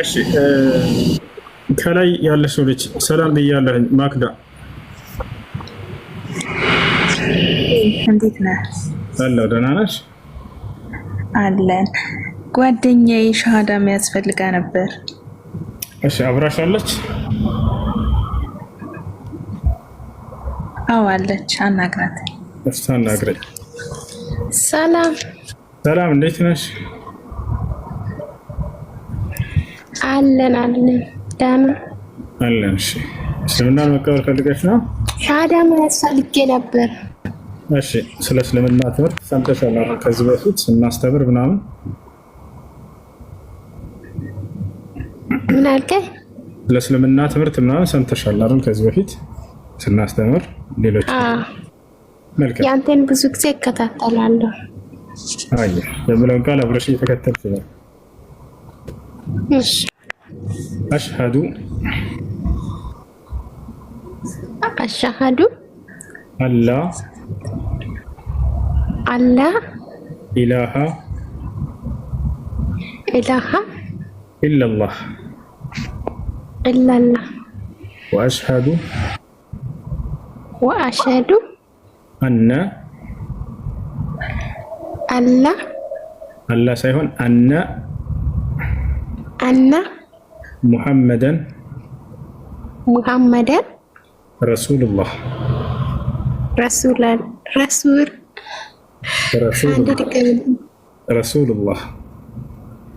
እሺ ከላይ ያለ ሰው ልጅ ሰላም ብያለሁኝ። ማክዳ እንዴት ነህ? አለሁ። ደህና ነሽ? አለን። ጓደኛዬ ሻሃዳ የሚያስፈልጋ ነበር። እሺ አብራሽ አለች? አዎ አለች። አናግራት። እስቲ አናግረኝ። ሰላም ሰላም፣ እንዴት ነሽ? አለን ደህና አለን። እሺ እስልምናን መቀበል ፈልገሽ ነው? ሻሃዳ መያዝ ፈልጌ ነበር። እሺ ስለ እስልምና ትምህርት ሰምተሻል? ከዚህ በፊት ስናስተምር ምናምን ምን አልከኝ? ስለ እስልምና ትምህርት ምናምን ሰምተሻል አይደል? ከዚህ በፊት ስናስተምር ሌሎች መልካም ያንተን ብዙ ጊዜ እከታተላለሁ። አይ የምለውን ቃል አብረሽ እየተከተልሽ ነው። እሺ አሽሀዱ አሽሀዱ አላ አላ ኢላሃ ኢላሃ ኢላላህ ኢላላህ ወአሽሀዱ ወአሽሀዱ አነ አላ አላ ሳይሆን አነ አነ ሙሐመደን ሙሐመደን ረሱሉላህ ረሱላን ረሱል አንድ ድገም ረሱሉላህ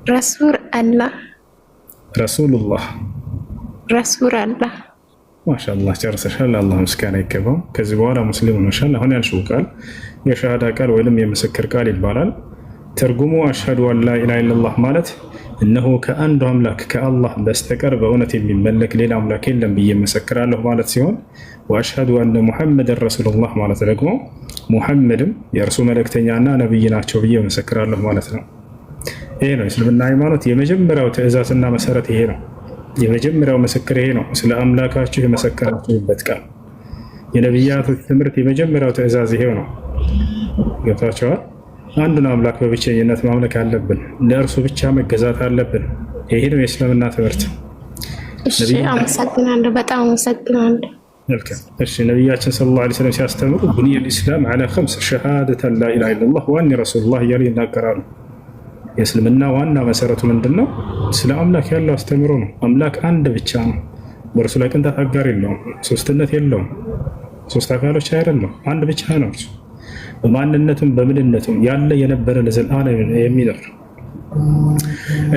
ረሱል አላህ ረሱሉላህ ረሱል አላህ። ማሻአላህ ጨርሰሻል። አላህ ምስጋና ይገባው። ከዚህ በኋላ ሙስሊም ሆነሻል። አሁን ያልሽው ቃል የሸሃዳ ቃል ወይም የምስክር ቃል ይባላል። ትርጉሙ አሽሀዱ አን ላ ኢላሃ ኢለላህ ማለት እነሆ ከአንዱ አምላክ ከአላህ በስተቀር በእውነት የሚመለክ ሌላ አምላክ የለም ብዬ መሰክራለሁ ማለት ሲሆን ወአሽሀዱ አነ ሙሐመድን ረሱሉላህ ማለት ደግሞ ሙሐመድም የእርሱ መልእክተኛና ነብይ ናቸው ብዬ መሰክራለሁ ማለት ነው። ይሄ ነው እስልምና ሃይማኖት የመጀመሪያው ትእዛዝና መሰረት ይሄ ነው። የመጀመሪያው ምስክር ይሄ ነው። ስለ አምላካችሁ የመሰከራችሁበት ቃል የነቢያቶች ትምህርት የመጀመሪያው ትእዛዝ ይሄው ነው። ገብታችኋል? አንዱን አምላክ በብቸኝነት ማምለክ አለብን። ለእርሱ ብቻ መገዛት አለብን። ይሄ ነው የእስልምና ትምህርት። እሺ አመሰግናለሁ። በጣም አመሰግናለሁ። መልካም። እሺ ነቢያችን ሰለላሁ ዐለይሂ ወሰለም ሲያስተምሩ ቡኒየል ኢስላም ዐላ ኸምስ ሸሃደተን ላ ኢላሃ ኢለላህ ወአኒ ረሱሉላህ እያሉ ይናገራሉ። የእስልምና ዋና መሰረቱ ምንድን ነው? ስለ አምላክ ያለው አስተምሮ ነው። አምላክ አንድ ብቻ ነው። በእርሱ ላይ ቅንጣት አጋር የለውም። ሶስትነት የለውም። ሶስት አካሎች አይደለም፣ አንድ ብቻ ነው እርሱ። በማንነቱም በምንነቱም ያለ የነበረ ለዘላለም የሚኖር።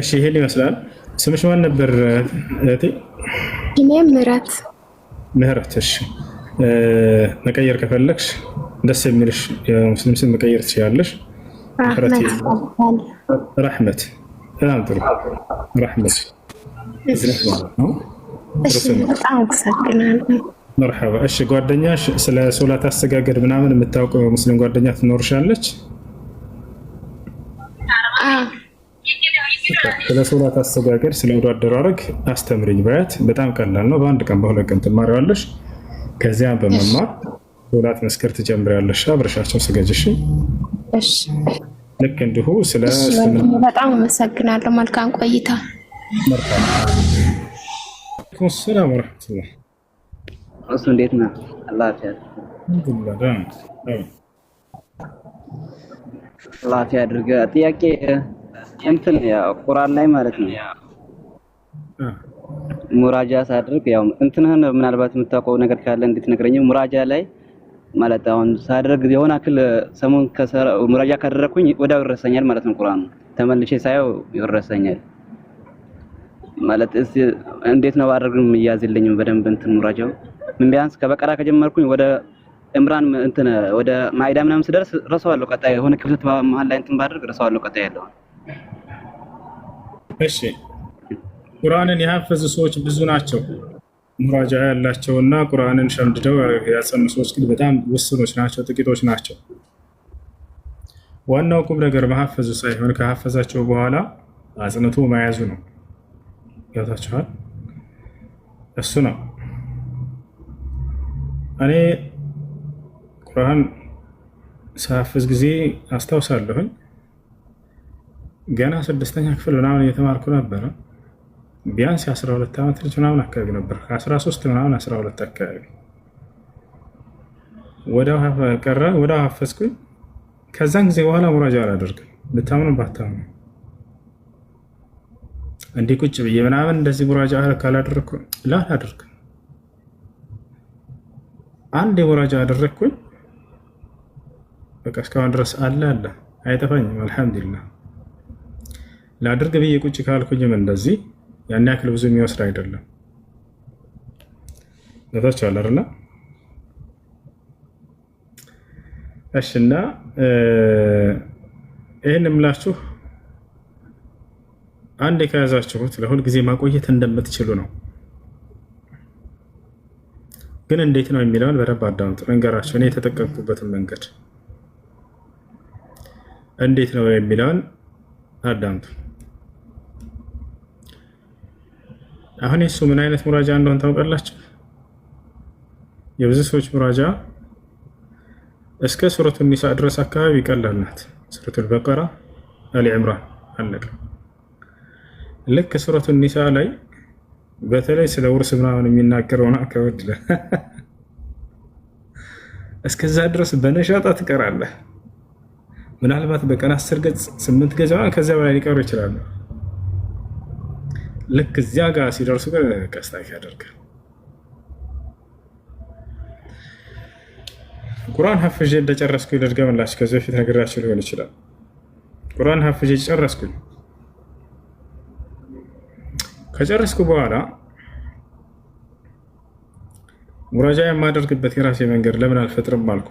እሺ ይሄን ይመስላል። ስምሽ ማን ነበር እህቴ? እኔ ምህረት። ምህረት። እሺ መቀየር ከፈለግሽ ደስ የሚልሽ የሙስሊም ስም መቀየር ትችላለሽ። ረሕመት። በጣም ጥሩ ረሕመት። በጣም አመሰግናለሁ። መርሐባ። እሺ ጓደኛሽ ስለ ሶላት አሰጋገድ ምናምን የምታውቀው ሙስሊም ጓደኛ ትኖርሻለች? ስለ ሶላት አሰጋገድ፣ ስለ ውዱ አደራረግ አስተምርኝ በያት። በጣም ቀላል ነው። በአንድ ቀን በሁለት ቀን ትማሪዋለሽ። ከዚያም በመማር ሶላት መስከር ትጀምሪያለሽ። አብረሻቸው ስገጅሽ። እሺ ልክ እንዲሁ ስለ በጣም አመሰግናለሁ። መልካም ቆይታ። መርሐባ። ሰላም ወረሕመቱላህ። እሱ እንዴት ነህ? አላህ ያድርገህ። ጥያቄ እንትን ያው ቁርአን ላይ ማለት ነው ሙራጃ ሳድርግ ያው እንትንህን ምናልባት የምታውቀው ነገር ካለ እንድትነግረኝ። ሙራጃ ላይ ማለት አሁን ሳድርግ የሆነ አክል ሰሞን ሙራጃ ካደረኩኝ ወዲያው ይረሳኛል ማለት ነው። ቁርአኑ ተመልሼ ሳየው ይረሳኛል ማለት እንዴት ነው ባደርግም ይያዝልኝም በደንብ እንትን ሙራጃው ምን ቢያንስ ከበቀራ ከጀመርኩኝ ወደ ኢምራን እንትን ወደ ማኢዳ ምናምን ስደርስ ረሳዋለሁ። ቀጣይ የሆነ ክፍተት መሀል ላይ እንትን ባደርግ ረሳዋለሁ ቀጣይ ያለው። እሺ ቁርአንን የሐፈዙ ሰዎች ብዙ ናቸው። ሙራጃ ያላቸውና ቁርአንን ሸምድደው ያጸኑ ሰዎች ግን በጣም ውስኖች ናቸው፣ ጥቂቶች ናቸው። ዋናው ቁም ነገር መሐፈዙ ሳይሆን ከሐፈዛቸው በኋላ አጽንቶ መያዙ ነው። ገብታችኋል? እሱ ነው። እኔ ቁርአን ሳሐፍዝ ጊዜ አስታውሳለሁኝ ገና 6ኛ ክፍል ምናምን እየተማርኩ ነበረ። ቢያንስ 12 ዓመት ልጅ ምናምን አካባቢ ነበር። 13 ምናምን 12 አካባቢ ወዲያው ቀረ። ወዲያው ሐፈዝኩኝ። ከዛን ጊዜ በኋላ ሙራጃ አላደርግም። ብታምኑ ባታምኑ እንዲህ ቁጭ ብዬ ምናምን እንደዚህ ሙራጃ ካላደረግኩ አላደርግም። አንድ ሙራጃ አደረግኩኝ። በቃ እስካሁን ድረስ አለ አይጠፋኝም። አልሐምዱሊላህ። ላድርግ ብዬ ቁጭ ካልኩኝም እንደዚህ ያን ያክል ብዙ የሚወስድ አይደለም። ለታች አለርና እሺና ይሄን እምላችሁ አንድ ከያዛችሁት ለሁል ጊዜ ማቆየት እንደምትችሉ ነው። ግን እንዴት ነው የሚለውን በደንብ አዳምጡ። ልንገራችሁ እኔ የተጠቀምኩበትን መንገድ እንዴት ነው የሚለውን አዳምጡ። አሁን እሱ ምን አይነት ሙራጃ እንደሆነ ታውቃላችሁ? የብዙ ሰዎች ሙራጃ እስከ ሱረቱ ኒሳ ድረስ አካባቢ ይቀላል ናት። ሱረቱል በቀራ፣ አሊ ዕምራን አለቀ። ልክ ሱረቱ ኒሳ ላይ በተለይ ስለ ውርስ ምናምን የሚናገረውን አከወድ እስከዛ ድረስ በነሻጣ ትቀራለህ። ምናልባት በቀን 10 ገጽ 8 ገጽ ከዚያ በላይ ሊቀሩ ይችላሉ። ልክ እዚያ ጋር ሲደርሱ ግን ቀስታክ ያደርጋል። ቁርአን ሐፍዤ እንደጨረስኩ ልድገምላችሁ። ከዚህ በፊት ነግራችሁ ሊሆን ይችላል። ቁርአን ሐፍዤ ጨረስኩኝ። ከጨረስኩ በኋላ ሙራጃ የማደርግበት የራሴ መንገድ ለምን አልፈጥርም አልኩ።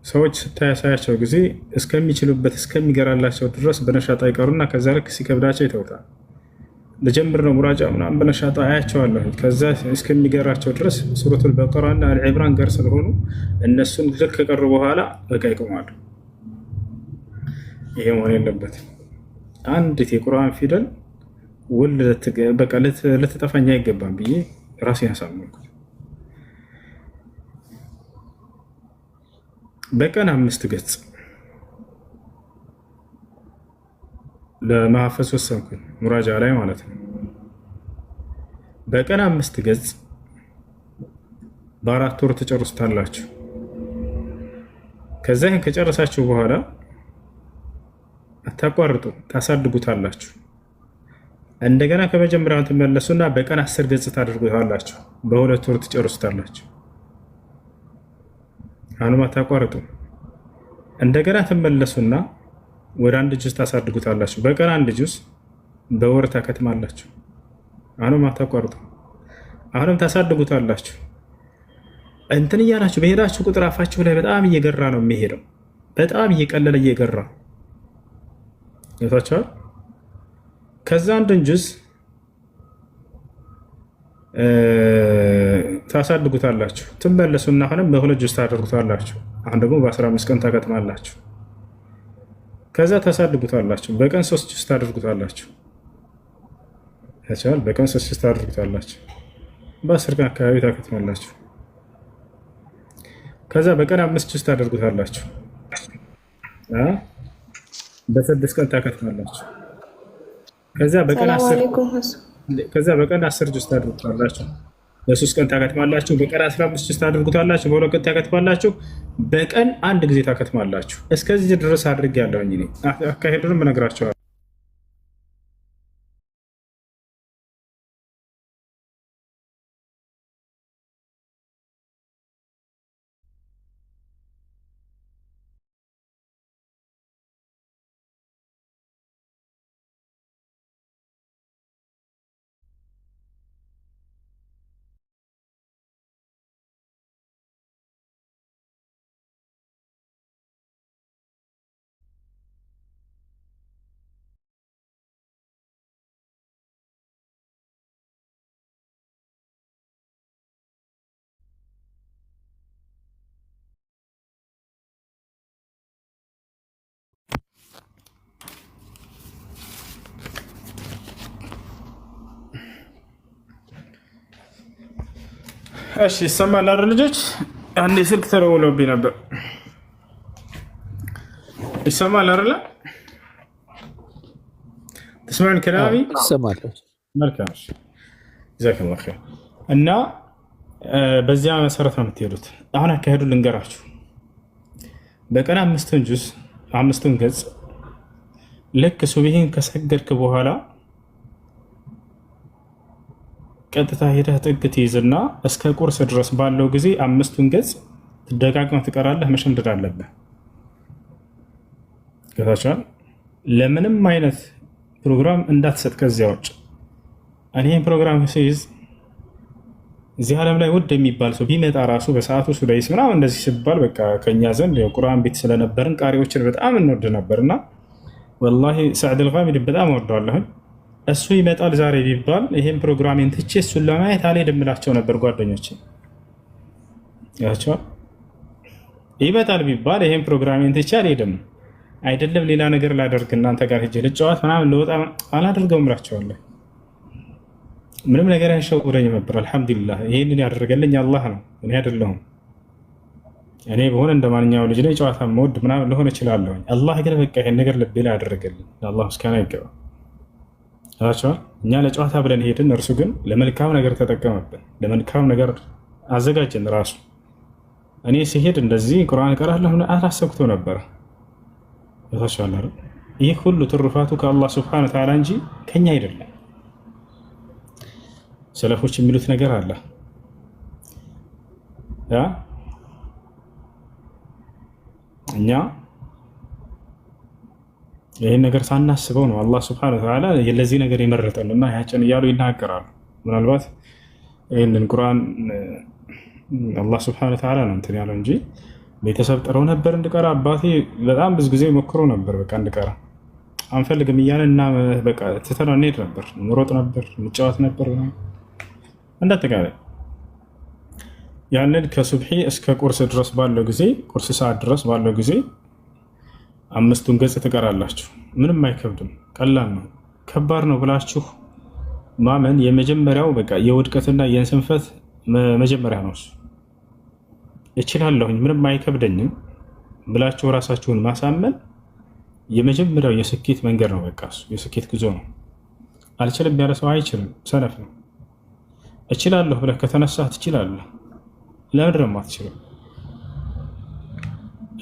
ሰዎች ስታያሳያቸው ጊዜ እስከሚችሉበት እስከሚገራላቸው ድረስ በነሻጣ ይቀሩና ከዛ ልክ ሲከብዳቸው ይተውታል። ልጀምር ነው ሙራጃ ምናምን በነሻጣ አያቸዋለሁ። ከዛ እስከሚገራቸው ድረስ ሱረቱል በቀራና አልዕምራን ጋር ስለሆኑ እነሱን ልክ ከቀሩ በኋላ በቃ ይቆማሉ። ይሄ መሆን የለበትም። አንዲት የቁርአን ፊደል በቃ ልትጠፋኝ አይገባም ብዬ ራሴን አሳመንኩት። በቀን 5 ገጽ ለማሐፈዝ ወሰንኩኝ፣ ሙራጃ ላይ ማለት ነው። በቀን 5 ገጽ በ4 ወር ትጨርሱታላችሁ። ከዛ ይህን ከጨረሳችሁ በኋላ አታቋርጡ፣ ታሳድጉታላችሁ። እንደገና ከመጀመሪያው ትመለሱና በቀን 10 ገጽ ታደርጉታላችሁ። በ2 ወር ትጨርሱታላችሁ። አሁንም አታቋርጡ። እንደገና ትመለሱና ወደ 1 ጁዝ ታሳድጉታላችሁ። በቀን 1 ጁዝ በወር ታከትማላችሁ። አሁንም አታቋርጡ። አሁንም ታሳድጉታላችሁ። እንትን እያላችሁ በሄዳችሁ ቁጥር አፋችሁ ላይ በጣም እየገራ ነው የሚሄደው። በጣም እየቀለለ እየገራ ይታቻል። ከዛ 1 ጁዝ ታሳድጉታላችሁ። ትመለሱና አሁንም በ2 ጁዝ ታደርጉታላችሁ። አሁን ደግሞ በ15 ቀን ታከትማላችሁ። ከዛ ታሳድጉታላችሁ። በቀን 3 ጁዝ ታደርጉታላችሁ። ያቻል በቀን 3 ጁዝ ታደርጉታላችሁ። በ10 ቀን አካባቢ ታከትማላችሁ። ከዛ በቀን 5 ጁዝ ታደርጉታላችሁ። በ6 ቀን ታከትማላችሁ። ከዛ በቀን 10 ጁዝ ታደርጉታላችሁ። በ3 ቀን ታከትማላችሁ። በቀን 15 ጁዝ ታደርጉታላችሁ። በ2 ቀን ታከትማላችሁ። በቀን 1 ጊዜ ታከትማላችሁ። እስከዚህ ድረስ አድርጌያለሁ እንጂ አካሄዱንም እነግራቸዋለሁ። እሺ ይሰማል አይደል ልጆች? አንዴ ስልክ ተደውሎብኝ ነበር። ይሰማል አይደል? تسمعون كلامي؟ سمعت. መልካም ጀዛከላሁ ኸይር። እና በዚያ መሰረት ነው የምትሄዱት። አሁን አካሄዱ ልንገራችሁ። በቀን 5 ገጽ ልክ ሱብሂን ከሰገድክ በኋላ ቀጥታ ሄደህ ጥግ ትይዝና እስከ ቁርስ ድረስ ባለው ጊዜ 5 ገጽ ደጋግመህ ትቀራለህ። መሸምደድ አለብህ። ከታቻል ለምንም አይነት ፕሮግራም እንዳትሰጥ ከዚያ ውጭ። እኔ ፕሮግራም ሲይዝ እዚህ ዓለም ላይ ውድ የሚባል ሰው ቢመጣ ራሱ በሰዓቱ ሱዳይስ ምናምን እንደዚህ ሲባል በቃ ከኛ ዘንድ የቁርአን ቤት ስለነበርን ቃሪዎችን በጣም እንወድ ነበርና ወላሂ ሰዕድ አልጋሚዲ በጣም ወደዋለሁ። እሱ ይመጣል ዛሬ ቢባል ይሄን ፕሮግራሜን ትቼ እሱን ለማየት አልሄድም እላቸው ነበር ጓደኞቼ። ያቻው ይመጣል ቢባል ይሄን ፕሮግራሜን ትቼ አልሄድም፣ አይደለም ሌላ ነገር ላደርግ እናንተ ጋር ሄጄ ልጫወት ምናምን ልወጣ አላደርገውም እላቸዋለሁ። ምንም ነገር አይሸውረኝ ነበር። አልሐምዱሊላህ ይሄንን ያደረገልኝ አላህ ነው፣ እኔ አይደለሁም። እኔ በሆነ እንደማንኛውም ልጅ ላይ ጨዋታ መወድ ምናምን ልሆን እችላለሁ። አላህ ግን በቃ ይሄን ነገር ልቤ ላይ ያደረገልኝ ለአላህ ምስጋና ይገባል። ታቻው እኛ ለጨዋታ ብለን ሄድን፣ እርሱ ግን ለመልካም ነገር ተጠቀመብን፣ ለመልካም ነገር አዘጋጀን ራሱ። እኔ ሲሄድ እንደዚህ ቁርአን እቀራለሁ አላሰብኩት ነበር። ታቻው አይደል? ይህ ሁሉ ትሩፋቱ ከአላህ ሱብሓነሁ ወተዓላ እንጂ ከኛ አይደለም። ሰለፎች የሚሉት ነገር አለ። እኛ ይህን ነገር ሳናስበው ነው አላህ ሱብሓነሁ ወተዓላ ለዚህ ነገር የመረጠልና ያጨን እያሉ ይናገራሉ። ምናልባት ይህንን ቁርአን አላህ ሱብሓነሁ ወተዓላ ነው እንትን ያለው እንጂ ቤተሰብ ጥረው ነበር እንድቀራ። አባቴ በጣም ብዙ ጊዜ ሞክሮ ነበር በቃ እንድቀራ አንፈልግም እያለን እና በቃ ትተነው እንሄድ ነበር፣ እንሮጥ ነበር፣ እንጫወት ነበር። እንዳጠቃላይ ያንን ከሱብሒ እስከ ቁርስ ድረስ ባለው ጊዜ ቁርስ ሰዓት ድረስ ባለው ጊዜ 5 ገጽ ትቀራላችሁ። ምንም አይከብድም፣ ቀላል ነው። ከባድ ነው ብላችሁ ማመን የመጀመሪያው በቃ የውድቀትና የስንፈት መጀመሪያ ነው። እሱ እችላለሁኝ ምንም አይከብደኝም ብላችሁ ራሳችሁን ማሳመን የመጀመሪያው የስኬት መንገድ ነው። በቃ እሱ የስኬት ጉዞ ነው። አልችልም ያለ ሰው አይችልም፣ ሰነፍ ነው። እችላለሁ ብለህ ከተነሳህ ትችላለህ። ለምን ደግሞ አትችልም?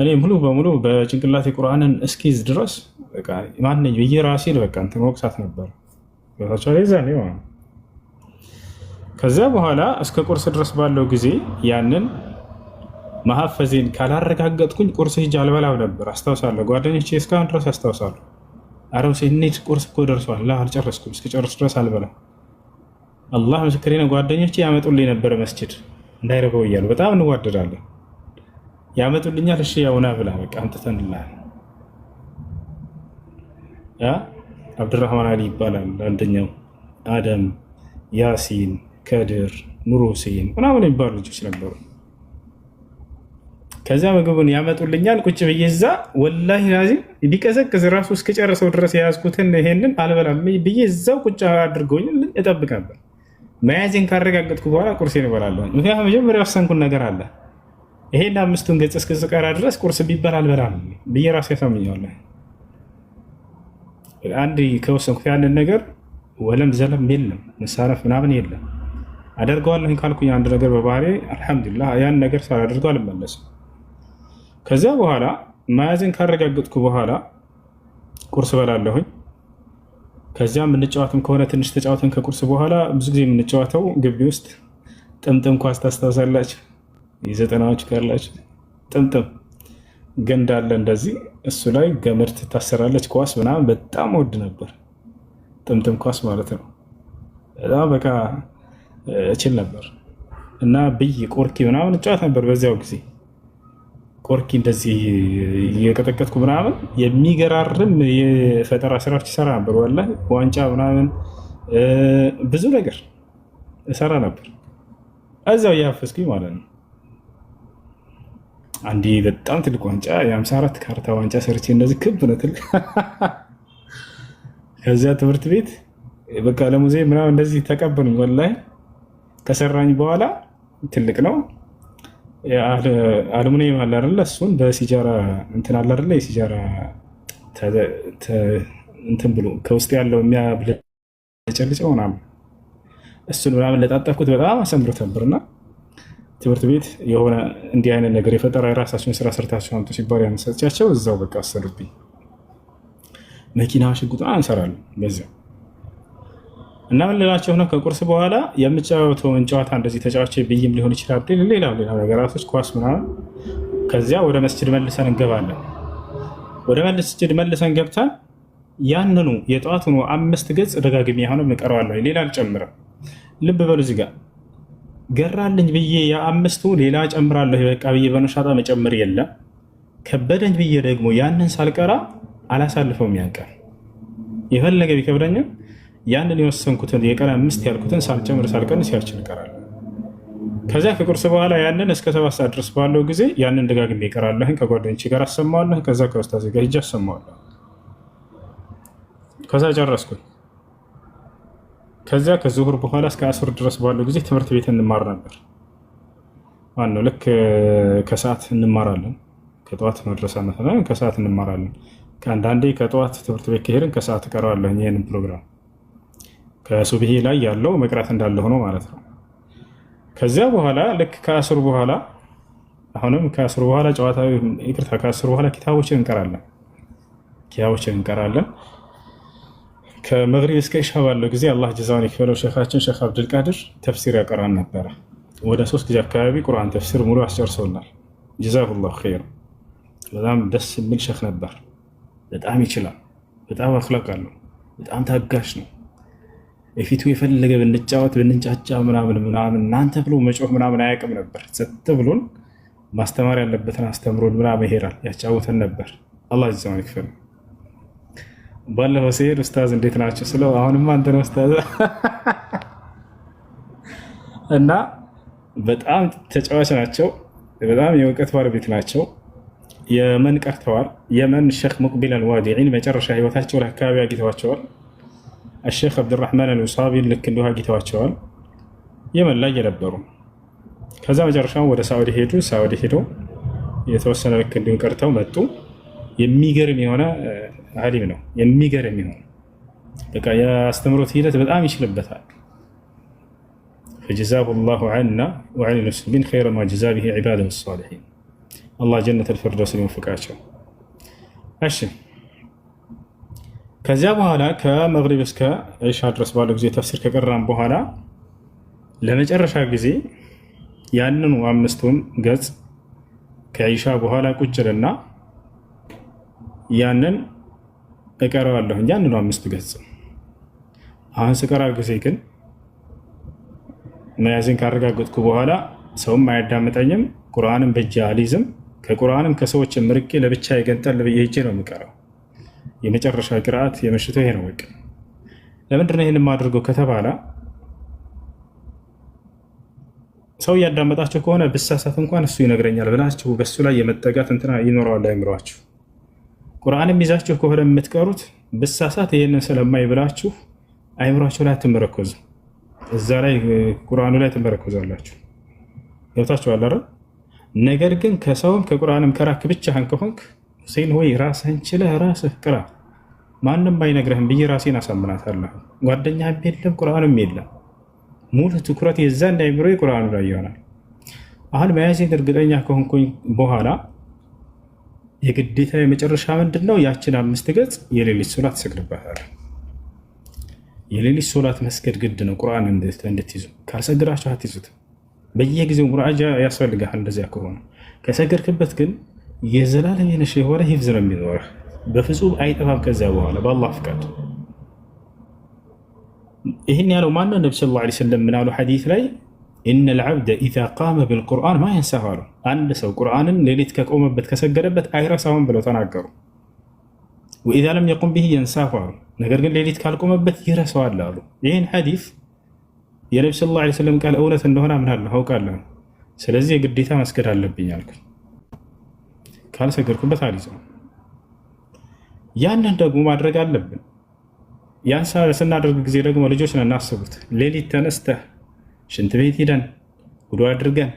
እኔ ሙሉ በሙሉ በጭንቅላቴ ቁርአንን እስኪዝ ድረስ በቃ ማንኝ ብዬ ራሴን በቃ እንትን ወቅሳት ነበር። ከዚያ በኋላ እስከ ቁርስ ድረስ ባለው ጊዜ ያንን መሐፈዜን ካላረጋገጥኩኝ ቁርስ ሂጅ አልበላም ነበር። አስታውሳለሁ፣ ጓደኞቼ እስካሁን ድረስ አስታውሳለሁ። አረው ሲኒድ ቁርስ እኮ ደርሷል፣ ላ አልጨረስኩም፣ እስከጨርስ ድረስ አልበላም። አላህ ምስክሬ ነው። ጓደኞቼ ያመጡልኝ ነበር መስጂድ እንዳይረበው እያሉ በጣም እንዋደዳለን። ያመጡልኛል። እሺ ያውና ብላ በቃ አንተተንላል። አብዱራህማን አሊ ይባላል አንደኛው፣ አደም፣ ያሲን፣ ከድር፣ ኑሩ ሁሴን ምናምን የሚባሉ ልጆች ነበሩ። ከዚያ ምግቡን ያመጡልኛል። ቁጭ ብዬ እዛ ወላሂ ላዚም ቢቀዘቅዝ ራሱ እስከጨረሰው ድረስ የያዝኩትን ይሄንን አልበላም ብዬ እዛው ቁጭ አድርገውኝ እጠብቅ ነበር። መያዜን ካረጋገጥኩ በኋላ ቁርሴን እበላለሁ። ምክንያቱም መጀመሪያ ወሰንኩን ነገር አለ። ይሄን 5 ገጽ እስክቀራ ድረስ ቁርስ ቢበላ አልበላም ብዬ ራሴ ያሳምኛለሁ። አንድ ከወሰንኩት ያንን ነገር ወለም ዘለም የለም፣ መሳረፍ ምናምን የለም። አደርገዋለሁ ካልኩኝ አንድ ነገር በባህሪ አልሐምዱሊላህ ያን ነገር ሳላደርገው አልመለስም። ከዚያ በኋላ መያዜን ካረጋገጥኩ በኋላ ቁርስ በላለሁኝ። ከዚያ የምንጫወትም ከሆነ ትንሽ ተጫወትን። ከቁርስ በኋላ ብዙ ጊዜ የምንጫወተው ግቢ ውስጥ ጥምጥም ኳስ ታስታውሳላችሁ? የ90ዎች ካላችሁ ጥምጥም ገንዳ አለ እንደዚህ፣ እሱ ላይ ገመድ ትታሰራለች ኳስ ምናምን። በጣም ወድ ነበር ጥምጥም ኳስ ማለት ነው። በጣም በቃ እችል ነበር እና ብይ ቆርኪ ምናምን እጫወት ነበር በዚያው ጊዜ። ቆርኪ እንደዚህ እየቀጠቀጥኩ ምናምን የሚገራርም የፈጠራ ስራዎች ይሰራ ነበር። ወላሂ ዋንጫ ምናምን ብዙ ነገር እሰራ ነበር እዛው እያፈስኩኝ ማለት ነው። አንዴ በጣም ትልቅ ዋንጫ የ54 ካርታ ዋንጫ ሰርቼ እንደዚህ ክብ ነው ትልቅ። ከዚያ ትምህርት ቤት በቃ ለሙዚየም ምናምን እንደዚህ ተቀበሉኝ። ወላሂ ከሰራኝ በኋላ ትልቅ ነው አልሙኒየም አለ አይደለ? እሱን በሲጃራ እንትን አለ አይደለ? የሲጃራ እንትን ብሎ ከውስጥ ያለው የሚያብለጨልጨው ምናምን እሱን ምናምን ለጣጠፍኩት በጣም አሰምሮት ነበርና ትምህርት ቤት የሆነ እንዲህ አይነት ነገር የፈጠራ የራሳቸውን ስራ ሰርታቸው አምጡ ሲባል ያነሳቻቸው እዛው በቃ አሰሩብኝ። መኪና ሽጉጥ እንሰራለን በዚያው እና ምን ልላቸው ነው ከቁርስ በኋላ የምጫወተውን ጨዋታ እንደዚህ ተጫዋች ብይም ሊሆን ይችላል፣ ሌላ ነገራቶች ኳስ ምናምን። ከዚያ ወደ መስጅድ መልሰን እንገባለን። ወደ መስጅድ መልሰን ገብተን ያንኑ የጠዋቱን 5 ገጽ ደጋግሜ አሁንም እቀረዋለሁ፣ ሌላ አልጨምርም። ልብ በሉ እዚህ ጋር ገራልኝ ብዬ ያ5ቱ ሌላ ጨምራለሁ በቃ ብዬ በነሻጣ መጨመር የለም። ከበደኝ ብዬ ደግሞ ያንን ሳልቀራ አላሳልፈውም። ያንቀር የፈለገ ቢከብደኝም ያንን የወሰንኩትን የቀን 5 ያልኩትን ሳልጨምር ሳልቀንስ ያችን እቀራለሁ። ከዚያ ከቁርስ በኋላ ያንን እስከ 7 ሰዓት ድረስ ባለው ጊዜ ያንን ደጋግሜ እቀራለሁ። ከጓደኞቼ ጋር አሰማዋለሁ። ከዛ ከኡስታዝ ጋር ሂጅ አሰማዋለሁ። ከዛ ጨረስኩኝ። ከዚያ ከዙሁር በኋላ እስከ 10 ድረስ ባለው ጊዜ ትምህርት ቤት እንማር ነበር። ማነው ልክ ከሰዓት እንማራለን። ከጠዋት መድረሳ መሰለኝ ከሰዓት እንማራለን። ከአንዳንዴ ከጠዋት ትምህርት ቤት ከሄድን ከሰዓት እቀራለሁ። ይሄንን ፕሮግራም ከሱብሂ ላይ ያለው መቅራት እንዳለ ሆኖ ማለት ነው። ከዚያ በኋላ ልክ ከ10 በኋላ አሁንም ከ10 በኋላ ጨዋታ ይቅርታ፣ ከ10 በኋላ ኪታቦችን እንቀራለን። ከመግሪብ እስከ ኢሻ ባለው ጊዜ አላህ ጀዛውን ይክፈለው ሼኻችን ሼኽ አብዱልቃድር ተፍሲር ያቀራን ነበረ። ወደ 3 ጊዜ አካባቢ ቁርአን ተፍሲር ሙሉ አስጨርሰውናል። ጀዛሁላሁ ኸይር። በጣም ደስ የሚል ሼኽ ነበር። በጣም ይችላል። በጣም አኽላቅ አለው። በጣም ታጋሽ ነው። የፊቱ የፈለገ ብንጫወት ብንጫጫ ምናምን እናንተ ብሎ መጮህ ምናምን አያውቅም ነበር። ጸጥ ብሎን ማስተማር ያለበትን አስተምሮን ምናምን ይሄዳል፣ ያጫወተን ነበር። አላህ ጀዛውን ይክፈለው። ባለፈው ሲሄድ ኡስታዝ እንዴት ናቸው ስለው አሁንማ አንተ ነው ኡስታዝ እና በጣም ተጫዋች ናቸው። በጣም የእውቀት ባለቤት ናቸው። የመን ቀርተዋል። የመን ሼኽ ሙቅቢል አልዋዲዒን መጨረሻ ህይወታቸው ላይ አካባቢ አግኝተዋቸዋል። ሼኽ አብዱራህማን አልውሳቢን ልክ እንዲሁ አግኝተዋቸዋል። የመን ላይ የነበሩ ከዛ መጨረሻው ወደ ሳዑዲ ሄዱ። ሳዑዲ ሄደው የተወሰነ ልክ እንዲሁ ቀርተው መጡ። የሚገርም የሆነ ዓሊም ነው። የሚገርም የሆነ በቃ የአስተምሮት ሂደት በጣም ይችልበታል። فجزاه الله عنا وعن المسلمين خير ما جزا به عباده الصالحين الله جنة الفردوس يوفقاቸው። እሺ ከዚያ በኋላ ከመግሪብ እስከ ኢሻ ድረስ ባለው ጊዜ ተፍሲር ከቀራን በኋላ ለመጨረሻ ጊዜ ያንኑ 5ቱን ገጽ ከኢሻ በኋላ ቁጭልና ያንን እቀራዋለሁ። ያንኑ 5 ገጽ አሁን ስቀራ ጊዜ ግን መያዝን ካረጋገጥኩ በኋላ ሰውም አያዳምጠኝም። ቁርአንም በእጄ አልይዝም። ከቁርአንም ከሰዎች ምርቄ ለብቻ የገንጠል ብዬ ሄጄ ነው የምቀራው። የመጨረሻ ቅርአት የምሽቱ ይሄ ነው። በቃ ለምንድን ነው ይሄን የማደርገው ከተባለ ሰው እያዳመጣችሁ ከሆነ ብሳሳት እንኳን እሱ ይነግረኛል ብላችሁ በሱ ላይ የመጠጋት እንትና ይኖረዋል አይምሯችሁ። ቁርአንም ይዛችሁ ከሆነ የምትቀሩት ብሳሳት ይሄንን ስለማይ ብላችሁ አይምሯችሁ ላይ አትመረኮዙ። እዛ ላይ ቁርአኑ ላይ ትመረኮዛላችሁ። ገብታችኋል አይደል? ነገር ግን ከሰውም ከቁርአንም ከራክ ብቻህን ከሆንክ ሁሴን ሆይ ራስህን ችለህ ራስህ ቅራ፣ ማንም አይነግረህም ብዬ ራሴን አሳምናታለሁ። ጓደኛም የለም ቁርአንም የለም። ሙሉ ትኩረት የዛ እንዳይምሮ ቁርአኑ ላይ ይሆናል። አሁን መያዜን እርግጠኛ ከሆንኩኝ በኋላ የግዴታ የመጨረሻ ምንድን ነው? ያችን 5 ገጽ የሌሊት ሶላት ትሰግድባታለህ። የሌሊት ሶላት መስገድ ግድ ነው። ቁርአን እንድትይዙ ካልሰገዳችሁ አትይዙት። በየጊዜው ሙራጃ ያስፈልጋል። እንደዚያ ከሆነ ከሰገድክበት ግን የዘላለም የነሽ የሆነ ሂፍዝ ነው የሚኖርህ፣ በፍጹም አይጠፋም። ከዚያ በኋላ በአላህ ፍቃድ ይህን ያለው ማነው? ነቢ ሰለላሁ ዐለይሂ ወሰለም ምን አሉ ሐዲስ ላይ ኢነ ልዓብደ ኢዛ ቃመ ብልቁርአን ማ የንሳሁ አሉ። አንድ ሰው ቁርአንን ሌሊት ከቆመበት ከሰገደበት አይረሳውም ብለው ተናገሩ። ወኢዛ ለም የቁም ብሂ የንሳሁ አሉ። ነገር ግን ሌሊት ካልቆመበት ይረሳዋል አሉ። ይህን ሐዲስ የነቢ ሰለላሁ ዐለይሂ ወሰለም ቃል እውነት እንደሆነ አምናለሁ፣ አውቃለሁ። ስለዚህ የግዴታ መስገድ አለብኝ አልኩኝ። ካልሰገድኩበት አልይዘውም። ያንን ደግሞ ማድረግ አለብን። ያን ስናደርግ ጊዜ ደግሞ ልጆች ነን እናስቡት። ሌሊት ተነስተህ ሽንት ቤት ሂደን ውዱ አድርገን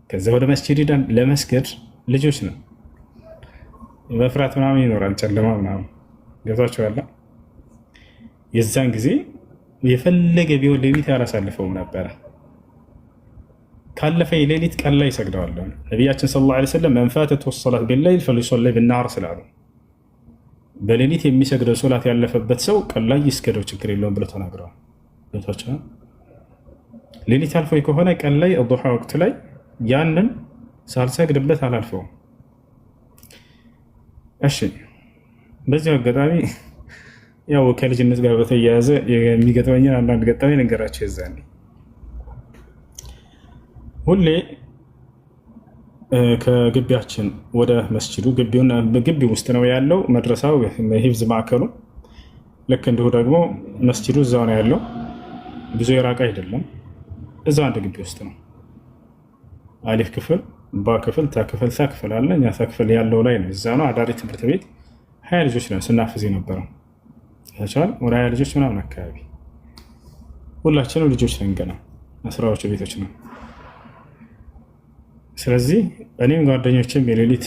ከዛ ወደ መስጂድ ሂደን ለመስገድ ልጆች ነን። መፍራት ምናምን ይኖራል፣ ጨለማ ምናምን ገብቷችኋል። የዛን ጊዜ የፈለገ ቢሆን ሌሊት ያላሳልፈውም ነበረ። ካለፈ ሌሊት ቀን ላይ ይሰግደዋል። ነቢያችን ሰለላሁ ዐለይሂ ወሰለም መን ፋተትሁ ሶላት ቢለይል ፈሊሰሊ ቢነሃር ስላሉ በሌሊት የሚሰግደው ሶላት ያለፈበት ሰው ቀን ላይ ይስገደው ችግር የለውም ብለው ተናግረዋል። ሌሊት አልፎ ከሆነ ቀን ላይ ዱሃ ወቅት ላይ ያንን ሳልሰግድበት አላልፈውም። እሺ በዚህ አጋጣሚ ያው ከልጅነት ጋር በተያያዘ የሚገጥመኝን አንዳንድ ገጠመኝ ነገራቸው። የዛኔ ሁሌ ከግቢያችን ወደ መስጂዱ ግቢ ውስጥ ነው ያለው መድረሳው ሂፍዝ ማዕከሉ። ልክ እንዲሁ ደግሞ መስጂዱ እዛው ነው ያለው፣ ብዙ የራቀ አይደለም። እዛው አንድ ግቢ ውስጥ ነው። አሊፍ ክፍል፣ ባ ክፍል፣ ታ ክፍል፣ ሳ ክፍል አለ። እኛ ሳ ክፍል ያለው ላይ ነው። እዛ ነው አዳሪ ትምህርት ቤት 20 ልጆች ነው ስናፍዝ የነበረው። ታቻል ወደ 20 ልጆች ምናምን አካባቢ ሁላችንም ልጆች ነን፣ ገና 10ዎቹ ቤቶች ነው። ስለዚህ እኔም ጓደኞችም የሌሊት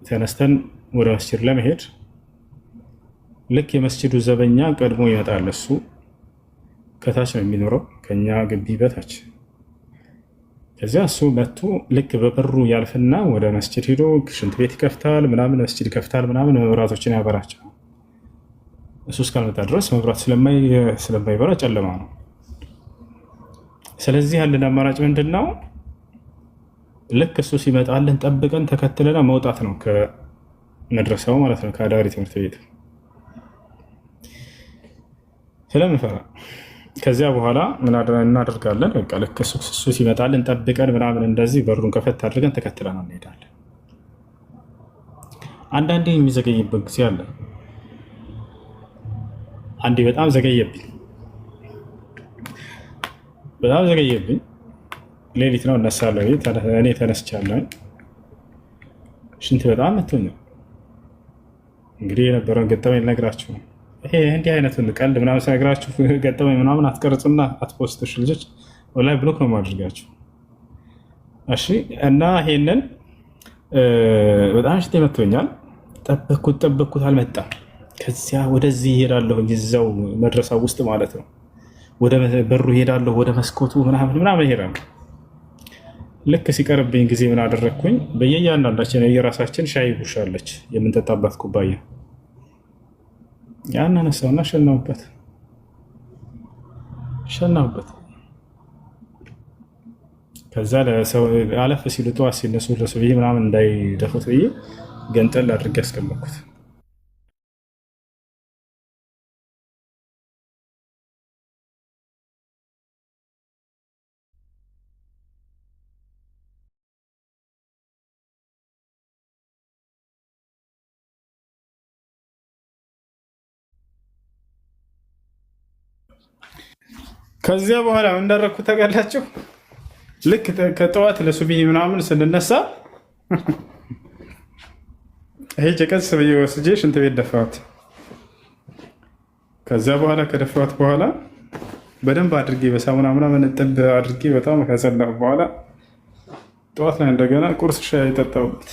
ተነስተን ወደ መስጂድ ለመሄድ ልክ የመስጂዱ ዘበኛ ቀድሞ ይመጣል። እሱ ከታች ነው የሚኖረው ከኛ ግቢ በታች። ከዚያ እሱ መጥቶ ልክ በበሩ ያልፍና ወደ መስጂድ ሄዶ ሽንት ቤት ይከፍታል ምናምን፣ መስጂድ ይከፍታል ምናምን፣ መብራቶችን ያበራቸው። እሱ እስካልመጣ ድረስ መብራት ስለማይበራ ጨለማ ነው። ስለዚህ ያለን አማራጭ ምንድን ነው? ልክ እሱ ሲመጣልን ጠብቀን ተከትለና መውጣት ነው ከመድረሳው ማለት ነው፣ ከአዳሪ ትምህርት ቤት ስለምፈራ። ከዚያ በኋላ ምን እናደርጋለን? በቃ ልክ እሱ ሲመጣልን ጠብቀን ምናምን እንደዚህ በሩን ከፈት አድርገን ተከትለና እንሄዳለን። አንዳንዴ የሚዘገይበት ጊዜ አለ። አንዴ በጣም ዘገየብኝ። ሌሊት ነው እነሳለሁ። እኔ ተነስቻለሁ። ሽንት በጣም መቶኛል። እንግዲህ የነበረውን ገጠመኝ ልነግራችሁ ነው። ይሄ እንዲህ አይነቱን ቀልድ ምናምን ስነግራችሁ ገጠመኝ ምናምን አትቀርጹና አትፖስቶች ልጆች ወላሂ ብሎክ ነው የማደርጋችሁ። እሺ። እና ይሄንን በጣም ሽንት መቶኛል። ጠበቅኩት አልመጣም። ከዚያ ወደዚህ ይሄዳለሁ፣ እዛው መድረሳው ውስጥ ማለት ነው። ወደ በሩ ይሄዳለሁ፣ ወደ መስኮቱ ምናምን ይሄዳለሁ። ልክ ሲቀርብኝ ጊዜ ምን አደረግኩኝ? በየእያንዳንዳችን የራሳችን ሻይ ቡሻለች የምንጠጣባት ኩባያ፣ ያን አነሳውና ሸናውበት። ከዛ ለሰው አለፍ ሲሉ ጠዋት ሲነሱ ለሰው ብዬ ምናምን እንዳይደፉት ብዬ ገንጠል አድርጌ ያስቀመጥኩት። ከዚያ በኋላ ምን እንዳደረኩት ታውቃላችሁ? ልክ ከጠዋት ለሱብሂ ምናምን ስንነሳ ይሄ ጨቀስ ብዬ ወስጄ ሽንት ቤት ደፋሁት። ከዚያ በኋላ ከደፋሁት በኋላ በደንብ አድርጌ በሳሙና ምናምን እጥብ አድርጌ በጣም ከጸዳሁ በኋላ ጠዋት ላይ እንደገና ቁርስ ሻይ የጠጣሁበት።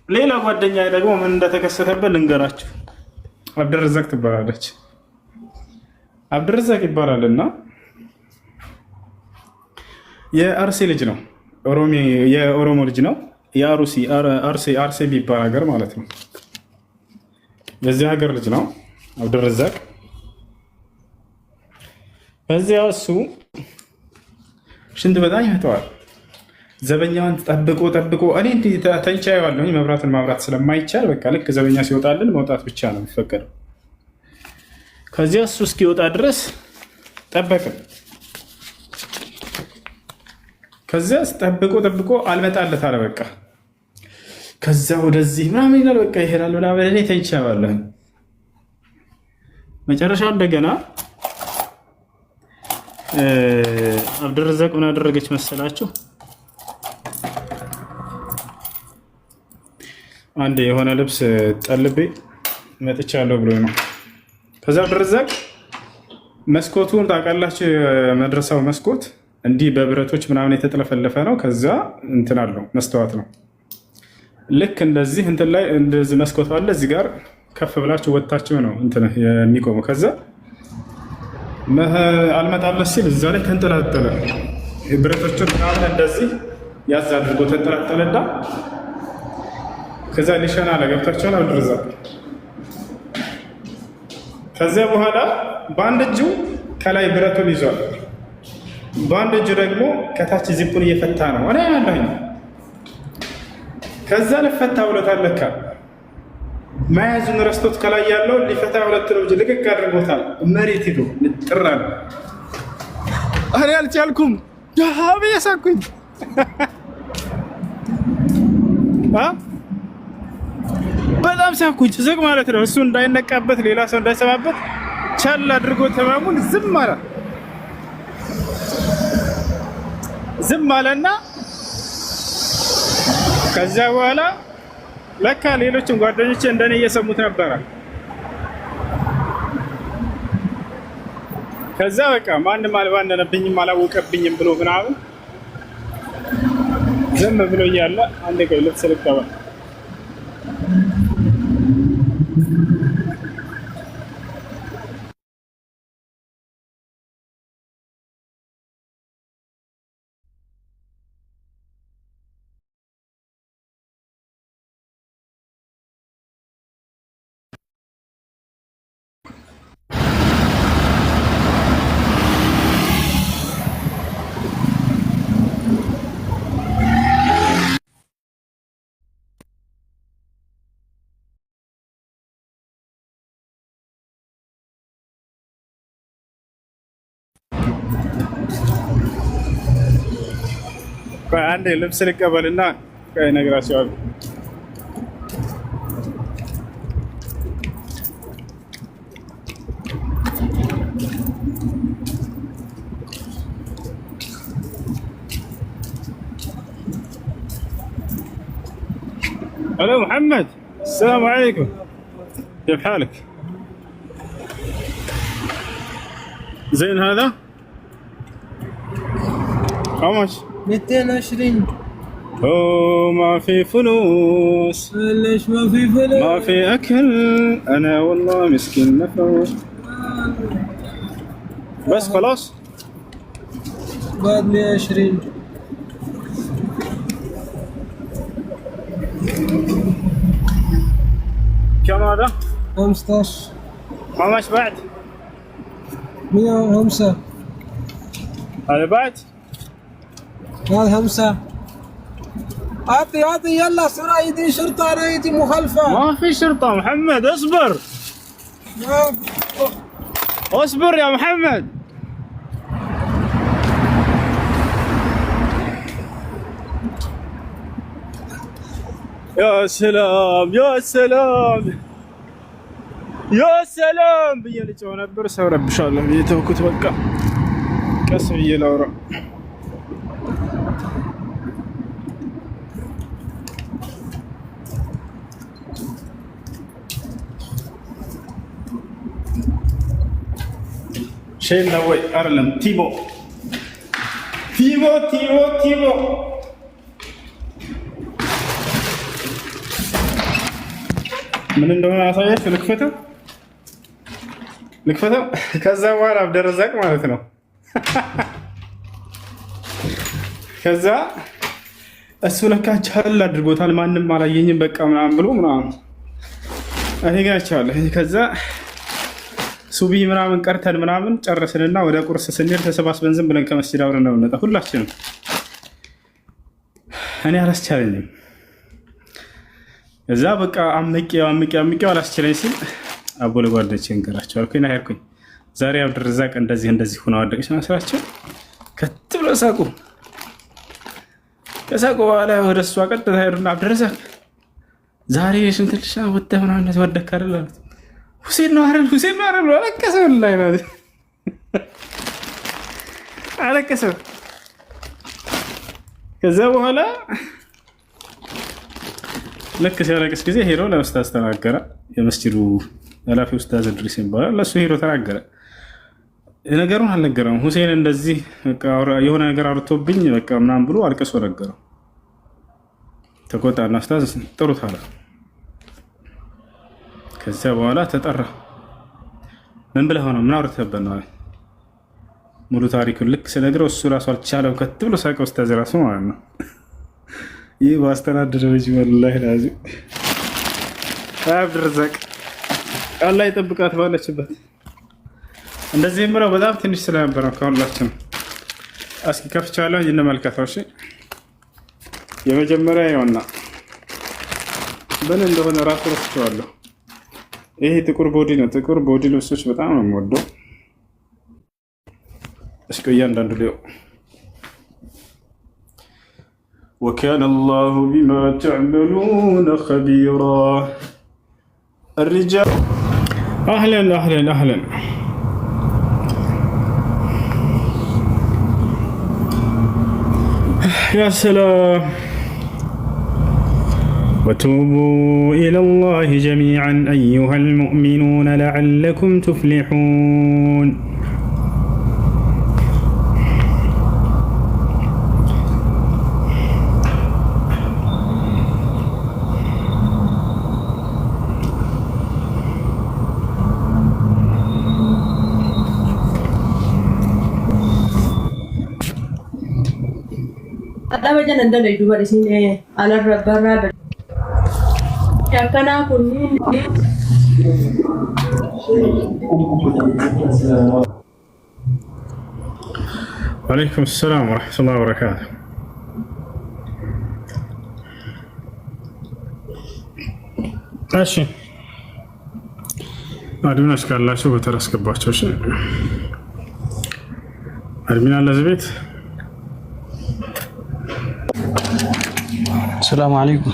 ሌላ ጓደኛ ደግሞ ምን እንደተከሰተበት ልንገራችሁ። አብደረዛቅ ትባላለች። አብደረዛቅ ይባላልና የአርሲ ልጅ ነው፣ የኦሮሞ ልጅ ነው። አርሲ የሚባል ሀገር ማለት ነው። የዚህ ሀገር ልጅ ነው አብደረዛቅ። በዚያ እሱ ሽንት በጣም ይመተዋል። ዘበኛውን ጠብቆ እኔ እንዲህ ተንቻ ያዋለሁኝ መብራትን ማብራት ስለማይቻል በቃ ልክ ዘበኛ ሲወጣልን መውጣት ብቻ ነው የሚፈቀደው። ከዚያ እሱ እስኪወጣ ድረስ ጠበቅን። ከዚያ ጠብቆ አልመጣለት አለ። በቃ ከዛ ወደዚህ ምናምን ይላል፣ በቃ ይሄዳል ምናምን። እኔ ተንቻ ያዋለሁኝ መጨረሻ እንደገና አብደረዛቅ ምን አደረገች መሰላችሁ? አንድ የሆነ ልብስ ጠልቤ መጥቻለሁ ብሎ ነው። ከዛ አብደረዛቅ መስኮቱን ታውቃላችሁ፣ የመድረሳው መስኮት እንዲህ በብረቶች ምናምን የተጠለፈለፈ ነው። ከዛ እንትን አለው መስተዋት ነው። ልክ እንደዚህ እንትን ላይ እንደዚህ መስኮቱ አለ። እዚህ ጋር ከፍ ብላችሁ ወጥታችሁ ነው እንትን የሚቆመው። ከዛ አልመጣለት ሲል እዛ ላይ ተንጠላጠለ። ብረቶቹን ምናምን እንደዚህ ያዝ አድርጎ ተንጠላጠለና ከዛ ሊሸና ለገብታችኋል አብድርዛ። ከዚያ በኋላ በአንድ እጁ ከላይ ብረቱን ይዟል፣ በአንድ እጁ ደግሞ ከታች ዚፑን እየፈታ ነው። እኔ ያለኝ ከዛ ልፈታ ብሎታል። ለካ መያዙን ረስቶት ከላይ ያለው ሊፈታ ሁለት ነው እንጂ ልቅቅ አድርጎታል። መሬት ሄዶ ንጥራል። እኔ አልቻልኩም ዳሃብ ያሳኩኝ በጣም ሳኩኝ። ዝግ ማለት ነው እሱ እንዳይነቃበት ሌላ ሰው እንዳይሰማበት ቻል አድርጎ ተማሙን ዝም አለ። ዝም አለና ከዛ በኋላ ለካ ሌሎችን ጓደኞቼ እንደኔ እየሰሙት ነበረ። ከዛ በቃ ማንም አልባነነብኝም አላወቀብኝም ብሎ ምናምን ዝም ብሎ እያለ አንድ ቀን ልብስ ልቀበል አንዴ ልብስ ልቀበልና እነግራቸዋለሁ። الو محمد السلام عليكم كيف حالك؟ زين هذا؟ How much? 220. اوه ما في فلوس. ليش ما في فلوس؟ ما في اكل انا والله مسكين نفر. بس خلاص؟ بعد 120. كم هذا؟ 15. How much بعد؟ 105. هذا بعد؟ هذا 5. اعطي يلا سرعة يدي شرطة انا يدي مخالفة. ما في شرطة محمد اصبر. اصبر يا محمد. يا سلام يا سلام يا سلام بيا اللي تو نبر سو رب ان شاء الله بيا توكت بقى قس بيا لاورا شيل نوي ارلم تيمو تيمو تيمو تيمو من እንደሆነ አሳያችሁ። ልክፈተው ከዛ በኋላ አብደረዛቅ ማለት ነው። ከዛ እሱ ለካ ቻል አድርጎታል። ማንም አላየኝም በቃ ምናምን ብሎ ምናምን እኔ ጋር ቻለ። ከዛ ሱቢ ምናምን ቀርተን ምናምን ጨረስንና ወደ ቁርስ ስንሄድ ተሰባስበን ዝም ብለን ከመስጂድ አብረን ነው እንወጣ ሁላችንም። እኔ አላስቻለኝም። እዛ በቃ አምቄው አላስችለኝ ሲል አቦ ለጓደኞቼ እንገራቸው አልኩኝ። ሄድኩኝ ዛሬ አብድርዛቅ እንደዚህ ሆነ አደረገች መስራቸው ከት ብሎ ሳቁ። ከሳቁ በኋላ ወደ እሷ ቀጥታ ሄዱና አብድርዛቅ ዛሬ ሽንት ልሻ ወደ ምናምን ወደካረል አሉት። ሁሴን ነው አይደል አለቀሰ። ላይ ነው አለቀሰ። ከዛ በኋላ ልክ ሲያለቅስ ጊዜ ሄዶ ለኡስታዝ ተናገረ። የመስጂዱ ኃላፊ ኡስታዝ ድሪስ ይባላል። ለሱ ሄዶ ተናገረ። ነገሩን አልነገረም። ሁሴን እንደዚህ በቃ የሆነ ነገር አውርቶብኝ በቃ ምናምን ብሎ አልቅሶ ነገረው። ተቆጣና ኡስታዝ ጥሩት አለ። ከዛ በኋላ ተጠራ። ምን ብለህ ነው? ምን አውርተህበት ነው? ሙሉ ታሪኩን ልክ ስነግረው እሱ ራሱ አልቻለም። ከት ብሎ ሳቀ። ኡስታዝ ራሱ ማለት ነው። ይህ ባስተናደደ ልጅ ወላሂ ላዚ አብድርዘቅ አላህ ይጠብቃት ባለችበት። እንደዚህ ምራው በጣም ትንሽ ስለነበረ ከሁላችን እስኪ ከፍቻለሁ እንመልከተው። እሺ የመጀመሪያ ይኸውና ምን እንደሆነ ራሱ ረስቼዋለሁ። ይሄ ጥቁር ቦዲ ነው። ጥቁር ቦዲ ልብሶች በጣም ነው የምወደው። እስኪ እያንዳንዱ ሊው وكان الله بما تعملون خبيرا. الرجال أهلا أهلا أهلا. يا سلام. وتوبوا إلى الله جميعا أيها المؤمنون لعلكم تفلحون. Ada macam nanda lagi dua di sini. Alat rubber. Yang kena kuning. Waalaikumsalam warahmatullahi wabarakatuh. Asyik. Admin aşkarlar şu teras kebaço şey. Admin al-Lazbit. السلام عليكم.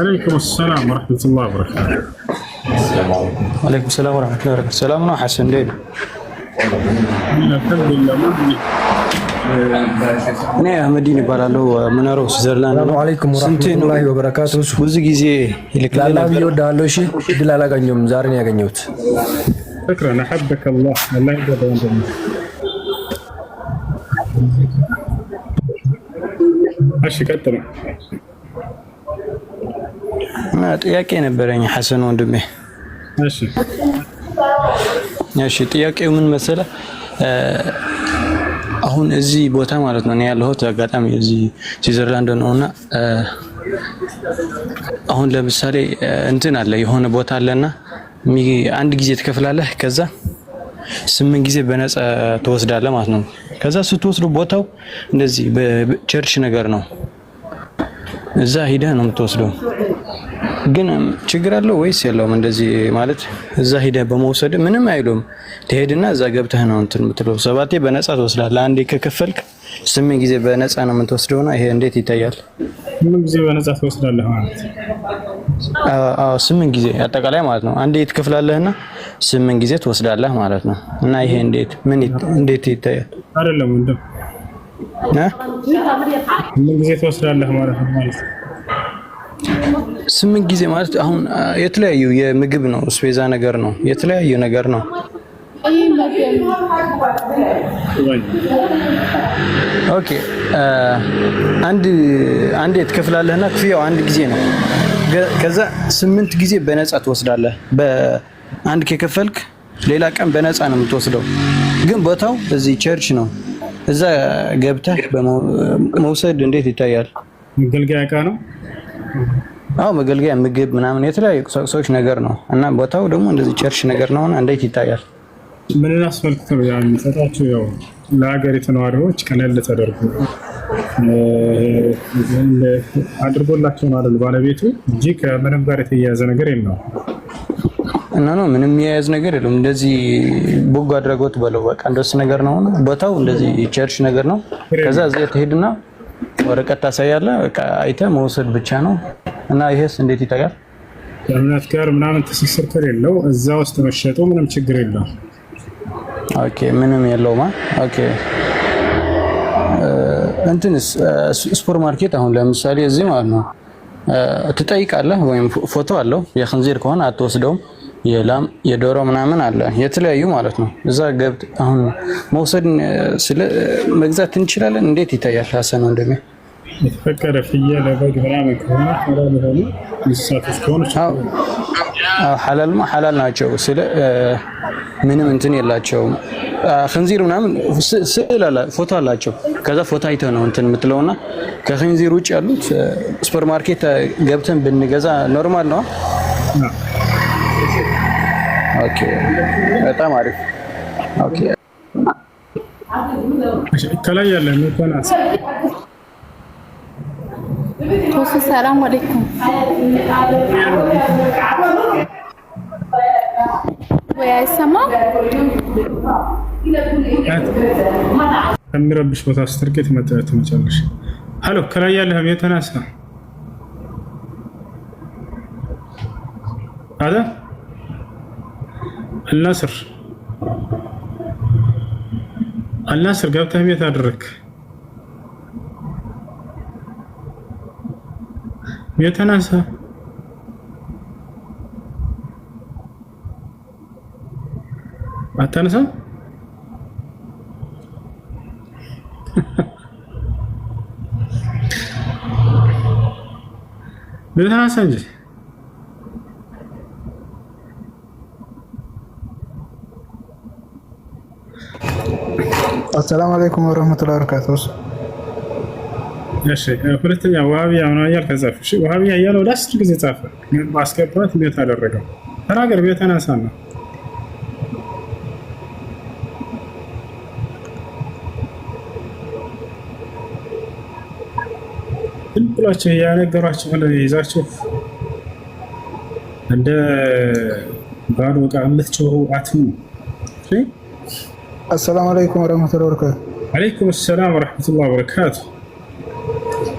عليكم السلام ورحمة الله وبركاته. وعليكم السلام ورحمة الله وبركاته. سلام نو حسن دين. الحمد لله. እኔ አህመዲን እባላለሁ። ምኖረው ስዊዘርላንድ ነው። ወአለይኩም ወራህመቱላሂ ወበረካቱ። ብዙ ጊዜ ይልክላል ይወዳለው። እሺ እድል አላገኘሁም፣ ዛሬ ነው ያገኘሁት። شكرا احبك الله الله يرضى عنك. እሺ ቀጥሉ። ጥያቄ ነበረኝ ሐሰን ወንድሜ። እሺ ጥያቄው ምን መሰለህ? አሁን እዚህ ቦታ ማለት ነው ያለሁት አጋጣሚ እዚህ ስዊዘርላንድ ነውና አሁን ለምሳሌ እንትን አለ የሆነ ቦታ አለና አንድ ጊዜ ትከፍላለህ፣ ከዛ 8 ጊዜ በነፃ ትወስዳለህ ማለት ነው። ከዛ ስትወስዱ ቦታው እንደዚህ በቸርች ነገር ነው፣ እዛ ሄደህ ነው የምትወስደው። ግን ችግር አለው ወይስ የለውም? እንደዚህ ማለት እዛ ሄደህ በመውሰድ ምንም አይሉም። ትሄድና እዛ ገብተህ ነው እንትን የምትለው። 7 በነፃ ትወስዳለህ። አንዴ ከከፈልክ 8 ጊዜ በነፃ ነው የምትወስደውና ይሄ እንዴት ይታያል? 8 ጊዜ በነፃ ትወስዳለህ ማለት? አዎ 8 ጊዜ አጠቃላይ ማለት ነው። አንዴ ትከፍላለህና 8 ጊዜ ትወስዳለህ ማለት ነው። እና ይሄ እንዴት ይታያል? አይደለም ወንድም 8 ጊዜ ትወስዳለህ ማለት ነው። 8 ጊዜ ማለት አሁን የተለያዩ የምግብ ነው፣ ስፔዛ ነገር ነው፣ የተለያዩ ነገር ነው። ኦኬ አንዴ ትከፍላለህና ክፍያው አንድ ጊዜ ነው። ከዛ 8 ጊዜ በነፃ ትወስዳለህ። በአንድ ከከፈልክ ሌላ ቀን በነፃ ነው የምትወስደው። ግን ቦታው እዚህ ቸርች ነው። እዛ ገብተህ በመውሰድ እንዴት ይታያል? መገልገያ ዕቃ ነው። አዎ መገልገያ ምግብ ምናምን የተለያዩ ቁሳቁሶች ነገር ነው። እና ቦታው ደግሞ እንደዚህ ቸርች ነገር ነውና እንዴት ይታያል? ምንን አስመልክቶ የሚሰጣቸው ያው ለሀገሪቱ ነዋሪዎች ቀለል ተደርጎ አድርጎላቸው ነው አይደል ባለቤቱ እንጂ ከምንም ጋር የተያያዘ ነገር የለውም። እና ነው ምንም የያያዝ ነገር የለውም። እንደዚህ በጎ አድራጎት በለው በቃ እንደሱ ነገር ነው። ቦታው እንደዚህ ቸርች ነገር ነው። ከዛ እዚህ ትሄድና ወረቀት ታሳያለህ፣ በቃ አይተህ መውሰድ ብቻ ነው። እና ይሄስ እንዴት ይታያል? ከእምነት ጋር ምናምን ትስስር ከሌለው እዛ ውስጥ መሸጡ ምንም ችግር የለውም። ኦኬ ምንም የለውም። ኦኬ እንትንስ ሱፐር ማርኬት አሁን ለምሳሌ እዚህ ማለት ነው ትጠይቃለህ፣ ወይም ፎቶ አለው የخنزير ከሆነ አትወስደውም። የላም የዶሮ ምናምን አለ የተለያዩ ማለት ነው። እዛ ገብት አሁን መውሰድ መግዛት እንችላለን። እንዴት ይታያል ሐሰን ወንድሜ? የተፈቀደ ፍየል በግ ምናምን ከሆነ ሐላል ሆነ እንስሳቶች ከሆኑ ሐላል ናቸው። ስለ ምንም እንትን የላቸውም። خنزير ምናምን ስዕል አለ ፎቶ አላቸው። ከዛ ፎቶ አይተህ ነው እንትን የምትለውና ከخنزير ውጭ ያሉት ሱፐር ማርኬት ገብተን ብንገዛ ኖርማል ነው። ኦኬ በጣም አሪፍ። ኦኬ ከላይ ያለ ምንኳንስ ሰላም አለይኩም ወይ አይሰማም? ከሚረብሽ ቦታ ስትርቄት ትመጫለሽ። ሀሎ ከላይ ያለህ የተነሳ አለ አልናስር ገብተህ ቤት አደረክ የተነሳ አታነሳ በተነሳ እንጂ አሰላሙ አለይኩም ወራህመቱላሂ ወበረካቱህ። እሺ ሁለተኛ ዋሃቢያ ነው ያያል ከዛፍ እሺ ዋሃቢያ ያያል ወደ 10 ጊዜ ጻፈ ግን ባስገባት ቤት አደረገው ተናገር ቤት ተነሳ ነው ብላችሁ ያነገሯችሁ ይዛችሁ እንደ ባዶ ዕቃ የምትጮሁ አትሙ። አሰላሙ አለይኩም ወራህመቱላሂ ወበረካቱህ። አለይኩም ሰላም ወራህመቱላሂ ወበረካቱህ።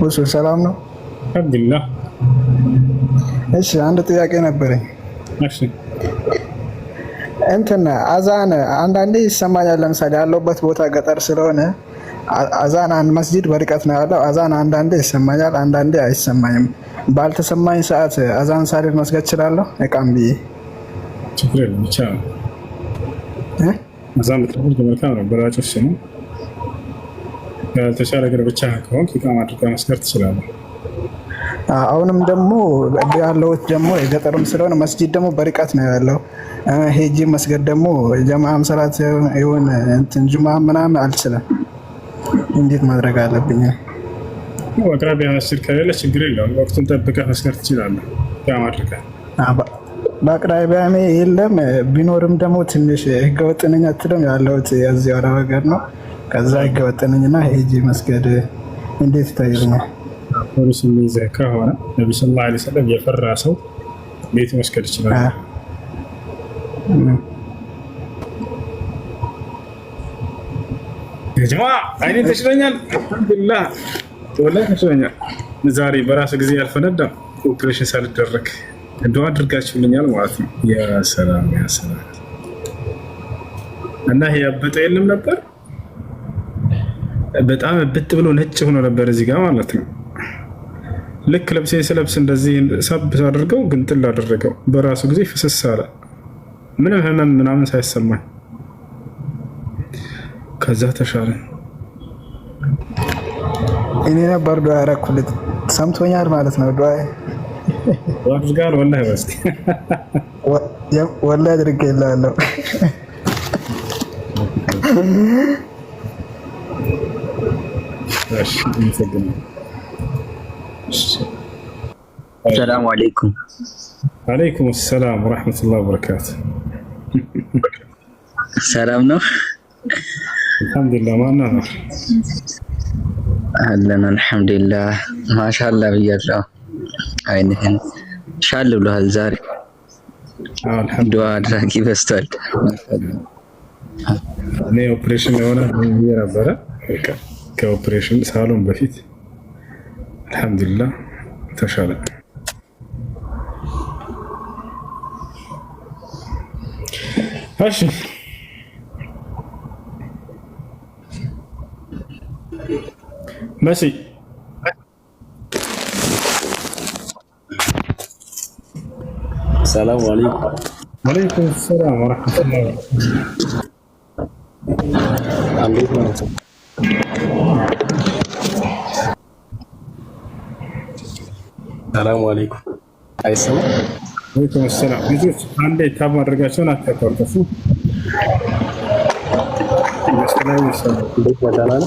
ወሱ ሰላም ነው አልሐምዱሊላህ። እሺ አንድ ጥያቄ ነበረኝ። እሺ እንትን አዛን አንዳንዴ ይሰማኛል። ለምሳሌ ያለውበት ቦታ ገጠር ስለሆነ አዛን አንድ መስጂድ በርቀት ነው ያለው። አዛን አንዳንዴ ይሰማኛል፣ አንዳንዴ አይሰማኝም። ባልተሰማኝ ሰዓት አዛን ሳልል መስገድ እችላለሁ? እቃም ብዬ ችግር የለም ይቻላል። አዛን ብትል መልካም ነው። በራጮች ነው ተሻለ ግን ብቻ ከሆንክ ኢቃማ አድርገህ መስገድ ትችላለህ። አሁንም ደግሞ ያለሁት ደግሞ የገጠርም ስለሆነ መስጂድ ደግሞ በርቀት ነው ያለው። ሄጂ መስገድ ደግሞ ጀማዓም ሰላት የሆነ እንትን ጁማ ምናምን አልችልም። እንዴት ማድረግ አለብኝ? አቅራቢያ መስጂድ ከሌለ ችግር የለውም። ወቅቱን ጠብቀህ መስገድ ትችላለህ። ኢቃማ አድርገህ በአቅራቢያ የለም። ቢኖርም ደግሞ ትንሽ ህገወጥ ነኝ አትልም? ያለሁት የዚህ ወደ ሀገር ነው። ከዛ ህገወጥ ነኝና ሄጂ መስገድ እንዴት ይታየኛል? ፖሊስ የሚይዝህ ከሆነ ነብዩ ሰለላሁ ዐለይሂ ወሰለም የፈራ ሰው ቤት መስገድ ይችላል። የጀማ አይኔ ተሽለኛል። አልሐምዱሊላህ ወላሂ ተሽለኛል። ዛሬ በራሱ ጊዜ ያልፈነዳ ኦፕሬሽን ሳልደረግ ዱዓ አድርጋችሁልኛል ማለት ነው። ያ ሰላም ያ ሰላም። እና ይሄ ያበጠ የለም ነበር በጣም ብት ብሎ ነጭ ሆኖ ነበር እዚህ ጋር ማለት ነው። ልክ ለብሴን ስለብስ እንደዚህ ሳብ አድርገው ግንጥል አደረገው። በራሱ ጊዜ ፍስስ አለ ምንም ህመም ምናምን ሳይሰማኝ። ከዛ ተሻለ። እኔ ነበር ዱዓ ያደረኩለት ሰምቶኛል ማለት ነው። ዱዓ አድርጋል ወላሂ በስቲ ወላሂ አድርጌልሃለሁ። السلام عليكم. عليكم السلام ورحمة الله وبركاته. السلام ነው አልሐምዱሊላህ ማን ነው አለን አልሐምዱሊላህ ማሻአላህ ብያለሁ። አይንህን ሻል ብለሃል ዛሬ ዱዓ አድራጊ በዝቷል። እኔ ኦፕሬሽን የሆነ ነበረ ከኦፕሬሽን ሳሎን በፊት አልሐምዱሊላህ ተሻለ። እሺ መሲ ሰላም አለይኩም። ወአለይኩም ሰላም ወራህመቱላሂ ወበረካቱህ። ሰላም አለይኩም። አይሰማም? ወይኩም ሰላም። ልጆች አንዴ ታብ ማድረጋቸውን አታቋርጡ። መስከረም ይሰማል። እንዴት ነህ?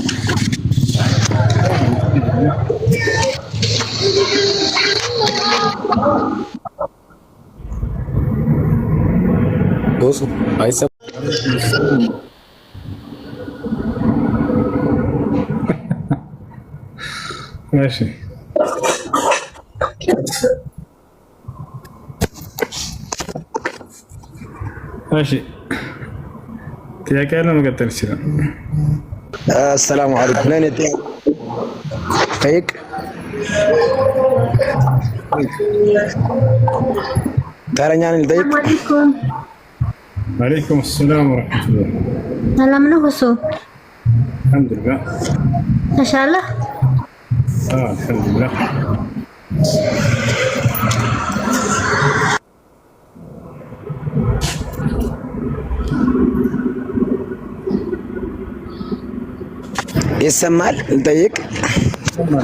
ቦሱ አይሰማም? ماشي ماشي ጥያቄ ያለው መቀጠል ይችላል። السلام عليكم لين طيق ترانيان الطيق عليكم السلام ورحمة الله. سلام نفسه الحمد لله ما شاء الله. الحمد لله. يسمال الطيق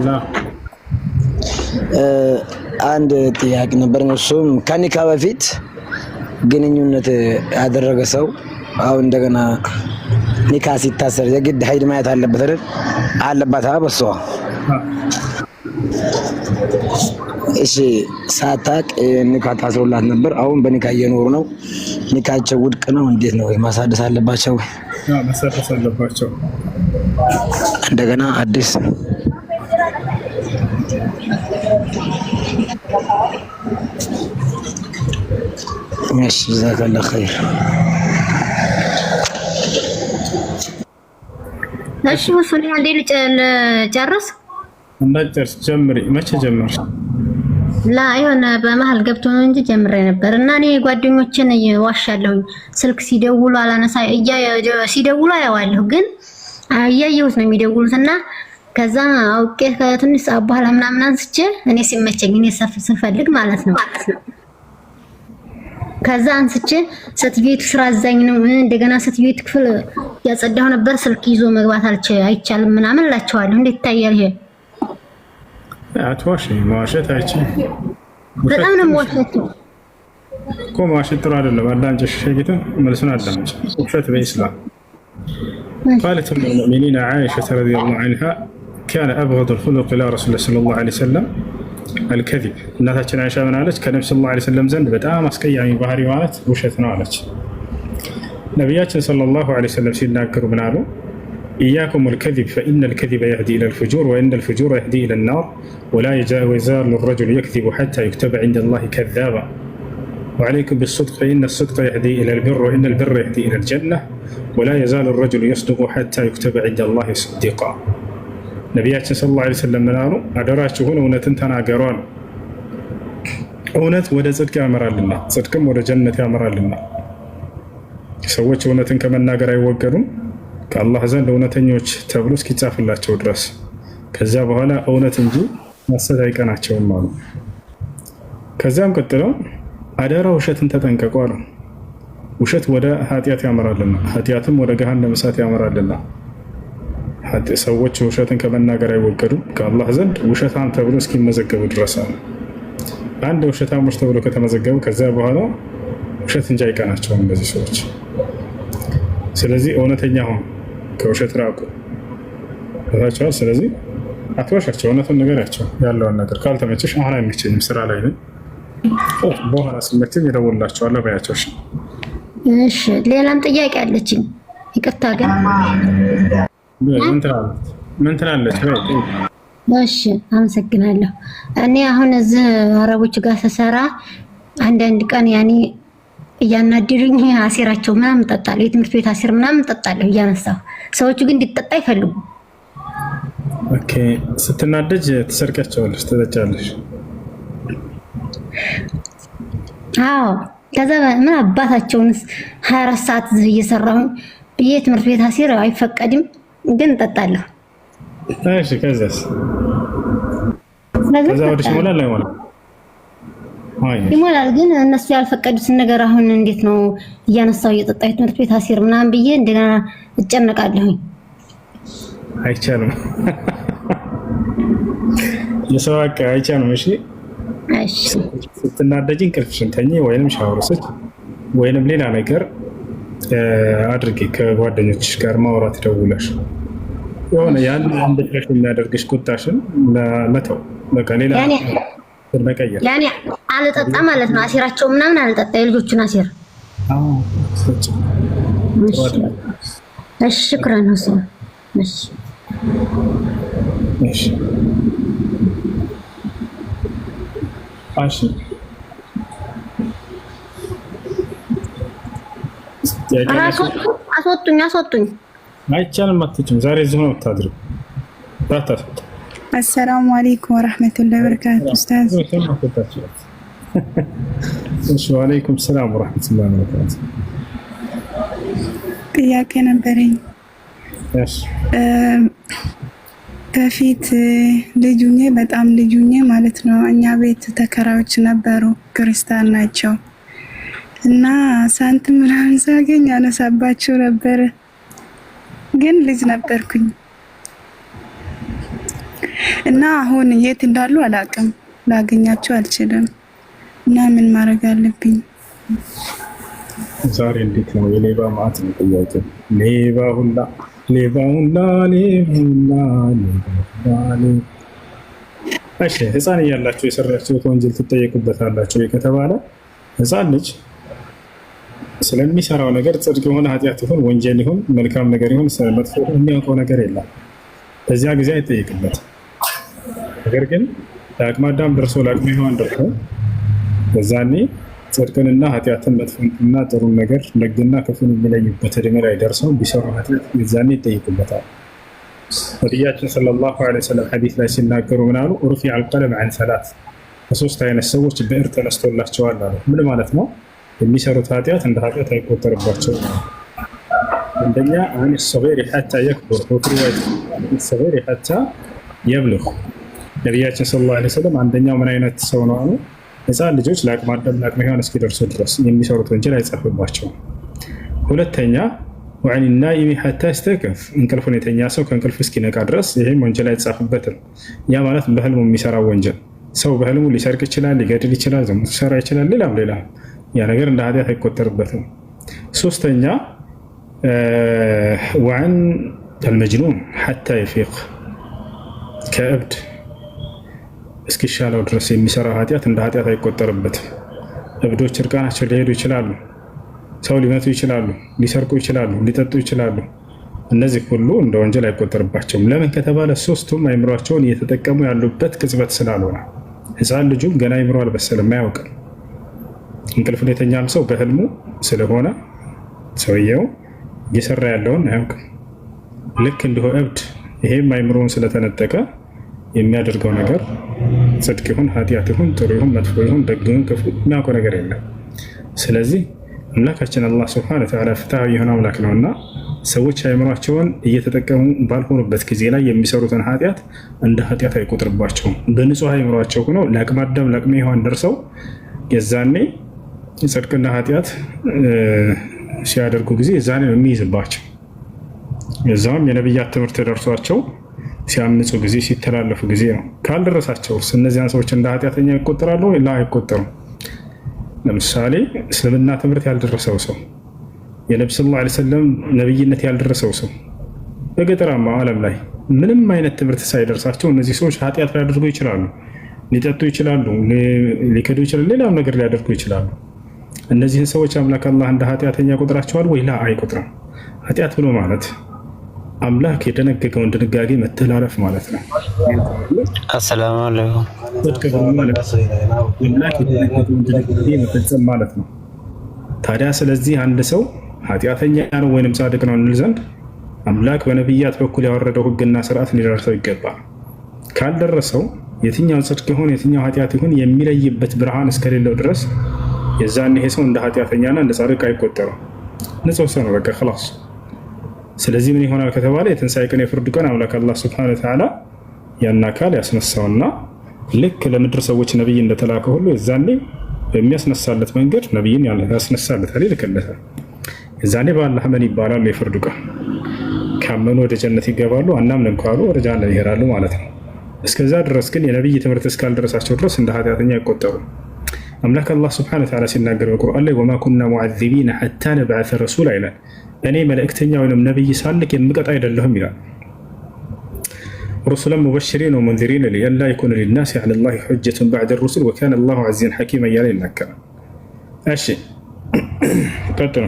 لا አንድ ጥያቄ ነበር። እሱም ከኒካ በፊት ግንኙነት ያደረገ ሰው አሁን እንደገና ኒካ ሲታሰር የግድ ሀይድ ማየት አለበት አይደል? አለባት በሷ። እሺ ሳታቅ ኒካ ታስሮላት ነበር። አሁን በኒካ እየኖሩ ነው። ኒካቸው ውድቅ ነው። እንዴት ነው? ማሳደስ አለባቸው? ማሳደስ አለባቸው። እንደገና አዲስ ماشي جزاك الله خير. እሺ ወሰኔ አንዴ ልጨርስ። እንዳጨርስ ጀምሪ። መቼ ጀመርሽ? ላ የሆነ በመሃል ገብቶ ነው እንጂ ጀምሬ ነበር። እና እኔ ጓደኞችን ዋሻለሁኝ። ስልክ ሲደውሉ አላነሳ ሲደውሉ አያዋለሁ፣ ግን እያየሁት ነው የሚደውሉትና ከዛ አውቄ ከትንሽ ሰዓት በኋላ ምናምን አንስቼ እኔ ሲመቸኝ እኔ ስፈልግ ማለት ነው። ከዛ አንስቼ ሴትዮቱ ስራ አዛኝ ነው። እንደገና ሴትዮቱ ክፍል ያጸዳሁ ነበር። ስልክ ይዞ መግባት አይቻልም ምናምን እላቸዋለሁ። እንዴት ይታያል ይሄ? አትዋሽ። መዋሸት አይቻልም። በጣም ነው የምዋሸት እኮ። መዋሸት ጥሩ አይደለም። አዳምጪ ሸጊቱ መልሱን አዳምጪ። ውሸት በኢስላም قالت ام المؤمنين عائشة رضي الله عنها كان أبغض الخلق إلى رسول الله صلى الله عليه وسلم الكذب. እናታችን አይሻ ምን አለች? ከነብዩ ሰለላሁ ዐለይሂ ወሰለም ዘንድ በጣም አስቀያሚ ባህሪ ማለት ውሸት ነው አለች። ነብያችን ሰለላሁ ዐለይሂ ወሰለም ሲናገሩ ምን አሉ? إياكم الكذب فإن الكذب يهدي إلى الفجور وإن الفجور يهدي إلى النار ولا يزال الرجل يكذب حتى يكتب عند الله كذابا وعليكم بالصدق فإن الصدق يهدي إلى البر وإن البر يهدي إلى الجنة ولا يزال الرجل يصدق حتى يكتب عند الله صديقا. ነቢያችን ሰለላሁ ዐለይሂ ወሰለም ምን አሉ? አደራችሁን እውነትን ተናገሩ አሉ። እውነት ወደ ጽድቅ ያመራልና ጽድቅም ወደ ጀነት ያመራልና። ሰዎች እውነትን ከመናገር አይወገዱም ከአላህ ዘንድ እውነተኞች ተብሎ እስኪጻፍላቸው ድረስ። ከዚያ በኋላ እውነት እንጂ ሐሰት አይቀናቸውም አሉ። ከዚያም ቀጥለው አደራ ውሸትን ተጠንቀቁ አሉ። ውሸት ወደ ኃጢአት ያመራልና ኃጢአትም ወደ ገሃነመ እሳት ያመራልና። ሰዎች ውሸትን ከመናገር አይወገዱም ከአላህ ዘንድ ውሸታም ተብሎ እስኪመዘገቡ ድረስ አሉ። አንድ ውሸታሞች ተብሎ ከተመዘገቡ ከዚያ በኋላ ውሸት እንጂ አይቀናቸውም እነዚህ ሰዎች። ስለዚህ እውነተኛ ሁኑ፣ ከውሸት ራቁ። ታቻው። ስለዚህ አትዋሻቸው፣ እውነቱን ንገራቸው። ያለውን ነገር ካልተመቸሽ አሁን አይመቸኝም ስራ ላይ ነኝ በኋላ ሲመቸኝ እደውልላቸዋለሁ በያቸው። እሺ ሌላም ጥያቄ አለችኝ። ይቅርታ ግን ምን ትላለች? እሺ አመሰግናለሁ። እኔ አሁን እዚህ አረቦች ጋር ስሰራ አንዳንድ ቀን ያኔ እያናደዱኝ አሲራቸው ምናምን እጠጣለሁ። የትምህርት ቤት አሲር ምናምን እጠጣለሁ እያነሳሁ። ሰዎቹ ግን እንዲጠጣ አይፈልጉም። ኦኬ። ስትናደጅ ትሰርቂያቸዋለሽ፣ ትጠጫለሽ? አዎ። ከዛ ምን አባታቸውንስ 24 ሰዓት እየሰራሁ ብዬ ትምህርት ቤት አሲር አይፈቀድም፣ ግን እጠጣለሁ። እሺ ከዛስ? ከዛ ወዲህ ሞላል አይሞላም? ይሞላል። ግን እነሱ ያልፈቀዱትን ነገር አሁን እንዴት ነው እያነሳው እየጠጣሁ ትምህርት ቤት አሲር ምናምን ብዬ እንደገና እጨነቃለሁኝ። አይቻልም። የሰው ሀቅ አይቻልም። እሺ እሺ ስትናደጂ እንቅልፍሽን ተኚ፣ ወይንም ሻወር ውሰጂ፣ ወይንም ሌላ ነገር አድርጊ። ከጓደኞችሽ ጋር ማውራት ደውለሽ የሆነ ያን እንድትረሽ የሚያደርግሽ ቁጣሽን መተው በቃ ሌላ መቀየር። ያኔ አልጠጣ ማለት ነው። አሲራቸው ምናምን አልጠጣ የልጆቹን አሲር። እሺ ሽክራን ሁሴን። እሺ እሺ አስወጡኝ። አይቻልም፣ አትችም። ዛሬ እዚሁ ነው የምታድሪው። ባታስወጣ። አሰላሙ አለይኩም ወራህመቱላሂ ወበረካቱ ኡስታዝ። እሺ ወአለይኩም ሰላም ወራህመቱላሂ ወበረካቱ። ጥያቄ ነበረኝ። እሺ በፊት ልጁኜ በጣም ልጁኜ ማለት ነው እኛ ቤት ተከራዮች ነበሩ፣ ክርስቲያን ናቸው እና ሳንቲም ምናምን ሳገኝ አነሳባቸው ነበር። ግን ልጅ ነበርኩኝ እና አሁን የት እንዳሉ አላውቅም፣ ላገኛቸው አልችልም እና ምን ማድረግ አለብኝ? ዛሬ እንዴት ነው የሌባ ማዕት ነው ጥያቄ። ሌባ ሁላ እሺ፣ ህፃን እያላችሁ የሰራችሁት ወንጀል ትጠየቁበታላችሁ ከተባለ ህፃን ልጅ ስለሚሰራው ነገር ጽድቅ የሆነ ኃጢአት ይሁን ወንጀል ይሁን መልካም ነገር ይሁን መጥፎ የሚያውቀው ነገር የለም። በዚያ ጊዜ አይጠየቅበትም። ነገር ግን ለአቅመ አዳም ደርሶ ለአቅመ ሔዋን ደርሶ በዛኔ ጽድቅንና ኃጢአትን መጥፎና ጥሩን ነገር ደግና ክፉን የሚለዩበት እድሜ ላይ ደርሰው ቢሰሩ ኃጢአት የዛኔ ይጠይቁበታል። ነቢያችን ሰለላሁ ዐለይሂ ወሰለም ሐዲስ ላይ ሲናገሩ ምን አሉ? ሩፊዐ አልቀለም ዐን ሰላት፣ ከሶስት አይነት ሰዎች ብዕር ተነስቶላቸዋል አሉ። ምን ማለት ነው? የሚሰሩት ኃጢአት እንደ ኃጢአት አይቆጠርባቸውም። አንደኛ አን ሰገይር ሐታ የክቡር ሰገይር ሐታ የብልግ። ነቢያችን ሰለላሁ ዐለይሂ ወሰለም አንደኛው ምን አይነት ሰው ነው አሉ? ህፃን ልጆች ለአቅመ አዳም ለአቅመ ሔዋን እስኪደርሱ ድረስ የሚሰሩት ወንጀል አይጻፍባቸውም። ሁለተኛ ወዐን ናኢሚ ሐታ ይስተይቅዝ፣ እንቅልፉን የተኛ ሰው ከእንቅልፍ እስኪነቃ ድረስ ይህም ወንጀል አይጻፍበትም። ያ ማለት በህልሙ የሚሰራው ወንጀል፣ ሰው በህልሙ ሊሰርቅ ይችላል፣ ሊገድል ይችላል፣ ዝሙት ሊሰራ ይችላል፣ ሌላ ያ ነገር እንደ ኃጢአት አይቆጠርበትም። ሶስተኛ ወዐን አልመጅኑን ሐታ ይፊቅ፣ ከእብድ እስኪሻለው ድረስ የሚሰራው ኃጢአት እንደ ኃጢአት አይቆጠርበትም። እብዶች እርቃናቸው ሊሄዱ ይችላሉ፣ ሰው ሊመቱ ይችላሉ፣ ሊሰርቁ ይችላሉ፣ ሊጠጡ ይችላሉ። እነዚህ ሁሉ እንደ ወንጀል አይቆጠርባቸውም። ለምን ከተባለ ሶስቱም አይምሯቸውን እየተጠቀሙ ያሉበት ቅጽበት ስላልሆነ። ህፃን ልጁም ገና አይምሮ አልበሰለም፣ አያውቅም። እንቅልፉን የተኛም ሰው በህልሙ ስለሆነ ሰውየው እየሰራ ያለውን አያውቅም። ልክ እንዲሁ እብድ ይሄም አይምሮውን ስለተነጠቀ የሚያደርገው ነገር ጽድቅ ይሁን ኃጢአት ይሁን ጥሩ ይሁን መጥፎ ይሁን ደግ ይሁን ክፉ የሚያውቀው ነገር የለም። ስለዚህ አምላካችን አላህ ሱብሓነሁ ወተዓላ ፍትሃዊ የሆነ አምላክ ነውና ሰዎች አይምሯቸውን እየተጠቀሙ ባልሆኑበት ጊዜ ላይ የሚሰሩትን ኃጢአት እንደ ኃጢአት አይቆጥርባቸውም። በንጹህ አይምሯቸው ሆነው ለአቅመ አዳም ለአቅመ ሔዋን ደርሰው የዛኔ ጽድቅና ኃጢአት ሲያደርጉ ጊዜ የዛኔ ነው የሚይዝባቸው። የዛም የነቢያት ትምህርት ደርሷቸው ሲያምፁ ጊዜ ሲተላለፉ ጊዜ ነው። ካልደረሳቸው እነዚያን ሰዎች እንደ ኃጢአተኛ ይቆጠራሉ ወይ? አይቆጠሩም። ለምሳሌ እስልምና ትምህርት ያልደረሰው ሰው፣ የነቢ ሰለላሁ ዐለይሂ ወሰለም ነብይነት ያልደረሰው ሰው በገጠራማ ዓለም ላይ ምንም አይነት ትምህርት ሳይደርሳቸው እነዚህ ሰዎች ኃጢአት ሊያደርጉ ይችላሉ፣ ሊጠጡ ይችላሉ፣ ሊከዱ ይችላሉ፣ ሌላም ነገር ሊያደርጉ ይችላሉ። እነዚህን ሰዎች አምላክ አላህ እንደ ኃጢአተኛ ቆጥራቸዋል ወይ? አይቆጥርም። ኃጢአት ብሎ ማለት አምላክ የደነገገውን ድንጋጌ መተላለፍ ማለት ነው። አሰላሙ አለይኩም። አምላክ የደነገገውን ድንጋጌ መፈጸም ማለት ነው። ታዲያ ስለዚህ አንድ ሰው ኃጢአተኛ ነው ወይንም ጻድቅ ነው እንል ዘንድ አምላክ በነቢያት በኩል ያወረደው ሕግና ስርዓት ሊደርሰው ይገባል። ካልደረሰው የትኛው ጽድቅ ይሁን የትኛው ኃጢአት ይሁን የሚለይበት ብርሃን እስከሌለው ድረስ የዛን ይሄ ሰው እንደ ኃጢአተኛና እንደ ጻድቅ አይቆጠርም። ንጹህ ሰው ነው በቃ خلاص። ስለዚህ ምን ይሆናል ከተባለ የትንሣኤ ቀን የፍርድ ቀን አምላክ አላህ ሱብሓነሁ ወተዓላ ያን አካል ያስነሳውና ልክ ለምድር ሰዎች ነብይ እንደተላከ ሁሉ የዛኔ በሚያስነሳለት መንገድ ነብይን ያስነሳለታል፣ ይልክለታል። የዛኔ በአላህ ምን ይባላል? የፍርዱ ቀን ካመኑ ወደ ጀነት ይገባሉ፣ አናምንም ካሉ ወደ ጀሃነም ይሄዳሉ ማለት ነው። እስከዛ ድረስ ግን የነብይ ትምህርት እስካልደረሳቸው ድረስ እንደ ኃጢአተኛ ይቆጠሩ። አምላክ አላህ ሱብሓነሁ ወተዓላ ሲናገር በቁርአን ላይ ወማ ኩና ሙዐዚቢነ ሐታ ነብዐሰ ረሱላ ይላል። እኔ መልእክተኛ ወይም ነብይ ሳልክ የምቀጣ አይደለሁም ይላል። ሩሱለን ሙበሽሪን ወሙንዚሪን ሊአላ የኩነ ሊናሲ ዐለላሂ ሑጀቱን በዕደ ሩሱል ወካነ አላሁ ዐዚዘን ሐኪማ እያለ ይናገራል። እሺ ቀጥሉ።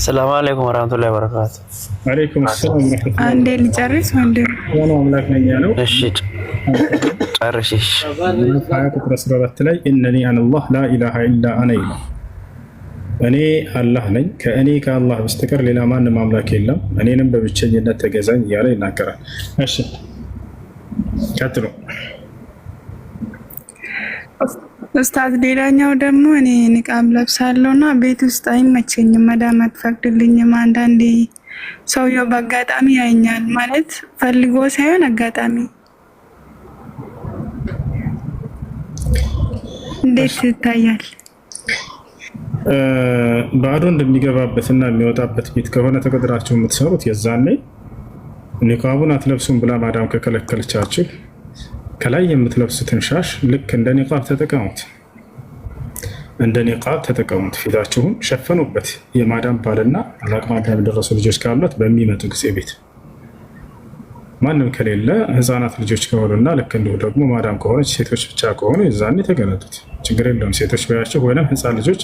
ሰላም አለይኩም ወራህመቱላሂ ወበረካቱ። አለይኩም ሰላም ወራህመቱላሂ። አንዴ ልጨርስ ወንድም ዋናው አምላክ ነኝ ያለው። እሺ ጨርሽሽ። አያት ቁጥር 14 ላይ ኢነኒ አነላህ ላ ኢላሃ ኢላ አነ ይላል። እኔ አላህ ነኝ፣ ከእኔ ከአላህ በስተቀር ሌላ ማንም አምላክ የለም፣ እኔንም በብቸኝነት ተገዛኝ እያለ ይናገራል። እሺ ቀጥሉ ኡስታዝ። ሌላኛው ደግሞ እኔ ኒቃብ ለብሳለሁ እና ቤት ውስጥ አይመቸኝም፣ መዳም አትፈቅድልኝም። አንዳንዴ ሰውየው በአጋጣሚ ያየኛል፣ ማለት ፈልጎ ሳይሆን አጋጣሚ። እንዴት ይታያል? ባዶ እንደሚገባበትና የሚወጣበት ቤት ከሆነ ተቀጥራችሁ የምትሰሩት የዛኔ ኒቃቡን አትለብሱም ብላ ማዳም ከከለከለቻችሁ ከላይ የምትለብሱትን ሻሽ ልክ እንደ ኒቃብ ተጠቀሙት። እንደ ኒቃብ ተጠቀሙት። ፊታችሁን ሸፈኑበት። የማዳም ባልና ለአቅመ አዳም የደረሱ ልጆች ካሏት በሚመጡ ጊዜ ቤት ማንም ከሌለ ህፃናት ልጆች ከሆኑና ልክ እንዲሁ ደግሞ ማዳም ከሆነች ሴቶች ብቻ ከሆኑ የዛኔ ተገለጡት። ችግር የለውም። ሴቶች ባያቸው ወይም ህፃን ልጆች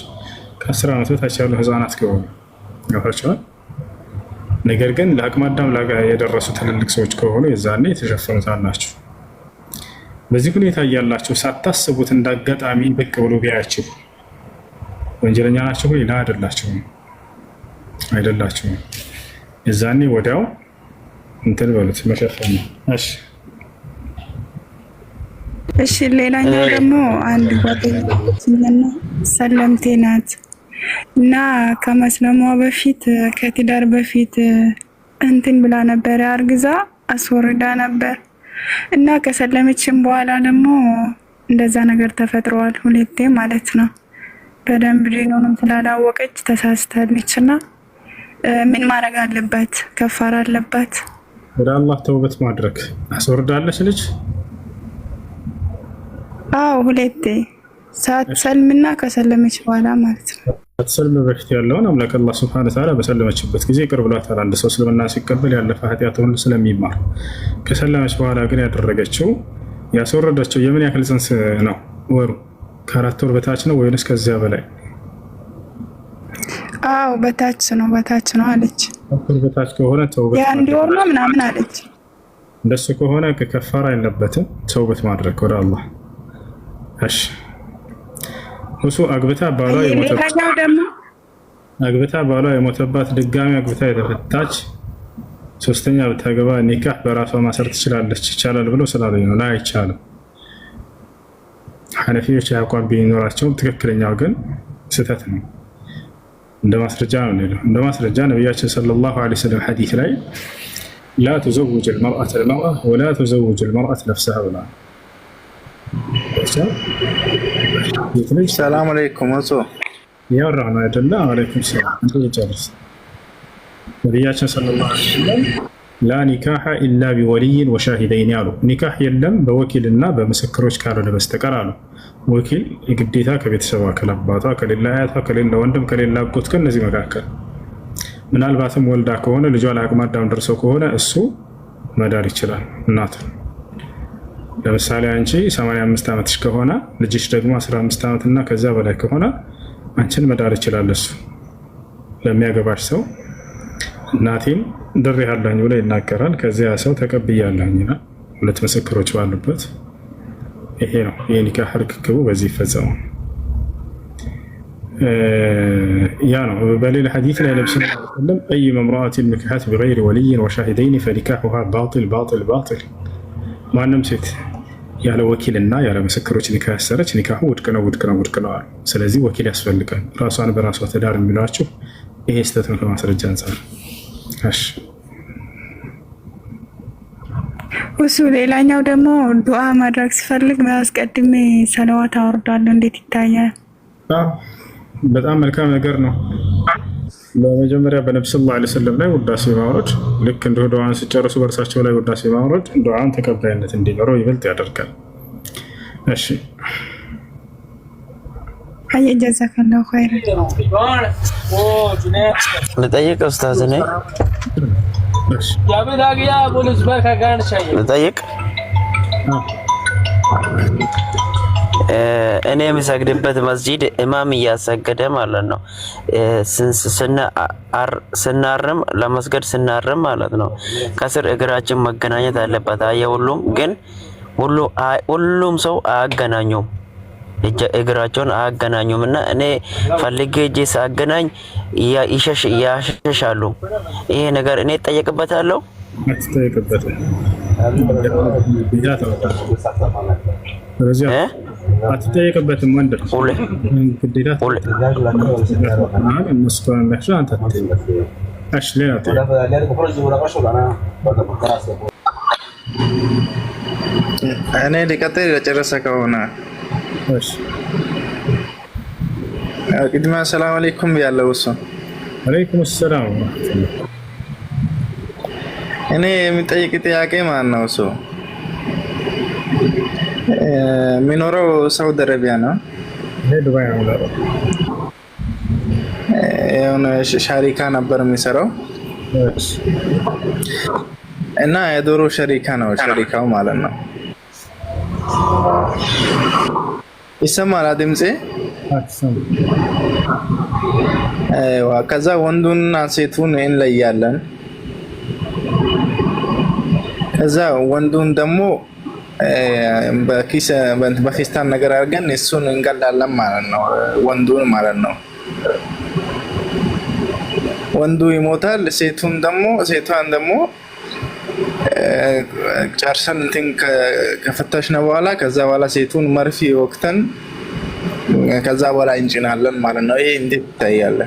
ከ10 ዓመት በታች ያሉ ህፃናት ከሆኑ ያፋቸዋል። ነገር ግን ለአቅመ አዳም የደረሱ ትልልቅ ሰዎች ከሆኑ የዛኔ የተሸፈኑት አላችሁ። በዚህ ሁኔታ እያላችሁ ሳታስቡት እንዳጋጣሚ ብቅ ብሎ ቢያያችሁ ወንጀለኛ ናችሁ ወይ? አይደላችሁም። የዛኔ ወዲያው እንትን በሉት መሸፈን ነው። እሺ ሌላኛው ደግሞ አንድ ጓደኛዬ ሰለምቴ ናት እና ከመስለሟ በፊት ከትዳር በፊት እንትን ብላ ነበር፣ አርግዛ አስወርዳ ነበር እና ከሰለመችም በኋላ ደግሞ እንደዛ ነገር ተፈጥሯል፣ ሁለቴ ማለት ነው። በደንብ ዲኑንም ስላላወቀች ተሳስታለች እና ምን ማድረግ አለባት? ከፋራ አለባት? ወደ አላህ ተውበት ማድረግ። አስወርዳለች ልጅ? አዎ ሁለቴ ሳትሰልምና ከሰለመች በኋላ ማለት ነው። ሳትሰልም በፊት ያለውን አምላክ አላህ ሱብሓነሁ ወተዓላ በሰለመችበት ጊዜ ይቅር ብሏታል። አንድ ሰው እስልምና ሲቀበል ያለፈ ኃጢአት ሁሉ ስለሚማር። ከሰለመች በኋላ ግን ያደረገችው ያስወረደችው የምን ያክል ጽንስ ነው? ወሩ ከ4 ወር በታች ነው ወይንስ ከዚያ በላይ? አዎ በታች ነው አለች። በታች ከሆነ ተውበት የአንድ ወር ነው ምናምን አለች። እንደሱ ከሆነ ከከፋራ የለበትም ተውበት ማድረግ ወደ አላህ። እሺ እሱ አግብታ ባሏ የሞተባት ድጋሚ አግብታ የተፈታች ሶስተኛ ብታገባ ኒካህ በራሷ ማሰር ትችላለች። ይቻላል ብሎ ስላሉኝ ነው። ላይ አይቻልም። ሐነፊዎች አቋም ቢኖራቸውም ትክክለኛው ግን ስህተት ነው። እንደ ማስረጃ ነው የሚለው። እንደ ማስረጃ ነብያችን ሰለላሁ ዐለይሂ ወሰለም ሐዲስ ላይ ላ ተዘውጅ المرأة المرأة ولا تزوج المرأة نفسها ብላ ሰላም አለይኩም ወሶ ያወራህ ነው አይደለ? አለይኩም ሰላም። እንጨርስ። ነብያችን ሰለላሁ ዐለይሂ ወሰለም ላ ኒካሐ ኢላ ቢወሊይን ወሻሂደይን አሉ። ኒካህ የለም በወኪልና በምስክሮች ካልሆነ በስተቀር አሉ። ወኪል የግዴታ ከቤተሰቧ ከአባቷ፣ ከሌላ አያቷ፣ ከሌላ ወንድም፣ ከሌላ አጎት ከነዚህ መካከል ምናልባትም ወልዳ ከሆነ ልጇ ለአቅመ አዳም ደርሰው ከሆነ እሱ መዳር ይችላል እናቱ። ለምሳሌ አንቺ 85 ዓመትሽ ከሆነ ልጅሽ ደግሞ 15 ዓመትና ከዛ በላይ ከሆነ አንቺን መዳር ይችላል እሱ። ለሚያገባሽ ሰው እናቴም ድሬ ያለኝ ብሎ ይናገራል። ከዚያ ሰው ተቀብያለሁኝና ሁለት ምስክሮች ባሉበት ይሄ ነው የኒካህ ርክክቡ በዚህ ይፈጸማል። ያ ነው። በሌላ ሐዲስ ላይ ነብዩ ሰለላሁ ዐለይሂ ወሰለም አይ መምራአት ንካሐት بغير ولي وشاهدين فنكاحها باطل باطل باطل። ማንም ሴት ያለ ወኪልና ያለ ምስክሮች ኒካህ ያሰረች ኒካሁ ውድቅ ነው ውድቅ ነው ውድቅ ነው። ስለዚህ ወኪል ያስፈልጋል። ራሷን በራሷ ትዳር የሚሏቸው ይሄ ስህተት ነው ከማስረጃ አንፃር። እሺ እሱ ሌላኛው ደግሞ ዱዓ ማድረግ ሲፈልግ አስቀድሜ ሰለዋት አወርዳለሁ። እንዴት ይታያል? በጣም መልካም ነገር ነው። በመጀመሪያ በነብዩ ሰለላሁ ዐለይሂ ወሰለም ላይ ውዳሴ ማውረድ ልክ እንደ ዱዓን ሲጨርሱ በእርሳቸው ላይ ውዳሴ ማውረድ ዱዓን ተቀባይነት እንዲኖረው ይበልጥ ያደርጋል። እሺ አይ ጀዛከላሁ ኸይር። ልጠይቅ ኡስታዝ ነኝ። ልጠይቅ እኔ የምሰግድበት መስጂድ ኢማም እያሰገደ ማለት ነው። ስናርም ለመስገድ ስናርም ማለት ነው ከስር እግራችን መገናኘት አለበት። ሁሉም ግን ሁሉም ሰው አያገናኙም፣ እግራቸውን አያገናኙም። እና እኔ ፈልጌ እጄ ሳገናኝ ያሸሻሉ። ይሄ ነገር እኔ እጠየቅበታለሁ? አትጠየቅበትም። ወንድ ግዴታ እነሱ ከመለሱ አንተ እሺ። ሌላ እኔ ሊቀጥል የጨረሰ ከሆነ ቅድሚያ ሰላም አለይኩም ያለው እሱ አለይኩም ሰላም። እኔ የሚጠይቅ ጥያቄ ማን ነው? እሱ የሚኖረው ሳውዲ አረቢያ ነው። ዱባይ ነው። የሆነ ሻሪካ ነበር የሚሰራው እና የዶሮ ሸሪካ ነው። ሸሪካው ማለት ነው። ይሰማል ድምጼ? ከዛ ወንዱንና ሴቱን እንለያለን። ከዛ ወንዱን ደግሞ በኪስታን ነገር አድርገን እሱን እንገላለን ማለት ነው። ወንዱን ማለት ነው። ወንዱ ይሞታል። ሴቷን ደግሞ ጨርሰን እንትን ከፈተሽን በኋላ ከዛ በኋላ ሴቱን መርፌ ወቅተን ከዛ በኋላ እንጭናለን ማለት ነው። ይሄ እንዴት ይታያል?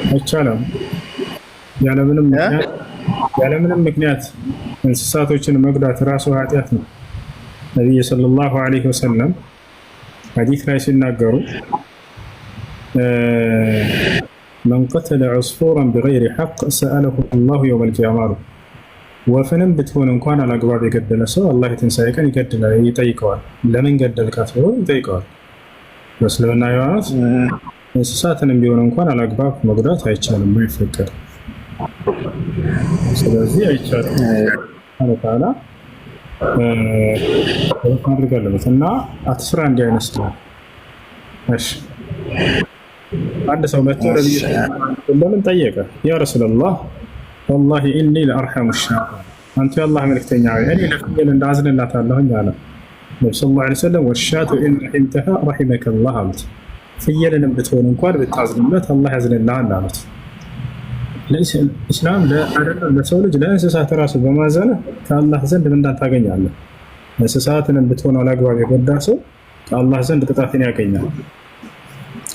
አይቻልም። ያለምንም ምክንያት እንስሳቶችን መጉዳት ራሱ ኃጢአት ነው። ነብዩ ሰለላሁ ዐለይሂ ወሰለም ሐዲስ ላይ ሲናገሩ መን ቀተለ ዑስፉራን ቢገይሪ ሐቅ ሰአለሁ አላሁ የውመል ቂያማ። ወፍንም ብትሆን እንኳን አላግባብ የገደለ ሰው አላህ የትንሣኤ ቀን ይጠይቀዋል። ለምን ገደልካት ብሎ ይጠይቀዋል። በእስልምና ሃይማኖት እንስሳትንም ቢሆን እንኳን አላግባብ መጉዳት አይቻልም፣ አይፈቀድም። ስለዚህ አይቻልም ታላ አድርጋለበት እና አትስራ እንዲህ አይነት ስራ። እሺ አንድ ሰው መጥቶ ለምን ጠየቀ? ያ ረሱላህ ወላሂ ኢኒ ለአርሐሙ ሻ አንተ የአላህ መልክተኛ እኔ ለፍየል እንዳዝንላታለሁኝ አለ ነብዩ ሰለላሁ ዐለይሂ ወሰለም። ወሻቱ ኢን ረሒምተሃ ረሒመከላህ አሉት። ፍየልንም ብትሆን እንኳን ብታዝንለት አላህ ያዝንልሃል አሉት። ለኢስላም ለሰው ልጅ ለእንስሳት ራሱ በማዘን ከአላህ ዘንድ ምንዳን ታገኛለህ። እንስሳትን ብትሆን አላግባብ የጎዳ ሰው ከአላህ ዘንድ ቅጣትን ያገኛል።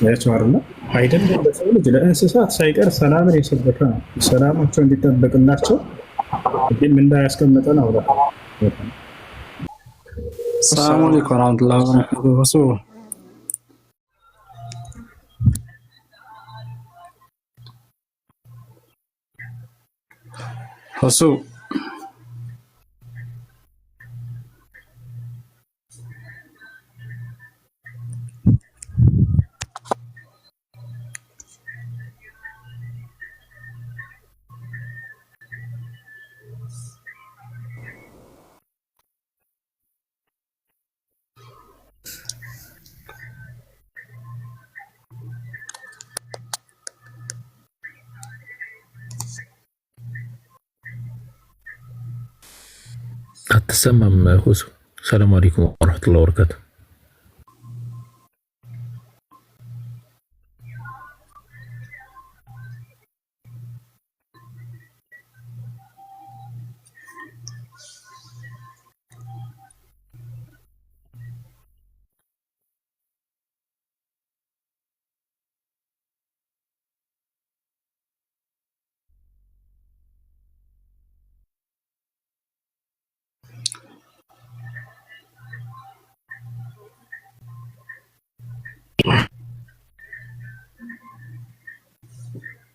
ያቻርና አይደለም ለሰው ልጅ ለእንስሳት ሳይቀር ሰላምን የሰበከ ነው። ሰላማቸው እንዲጠበቅላቸው ግን እንዳያስቀምጠ ነው። ሰላም አለይኩም ወራህመቱላሂ ወበረካቱሁ። እሱ አትሰማም ሁሱ። ሰላም አለይኩም ወራህመቱላሂ ወበረካቱ።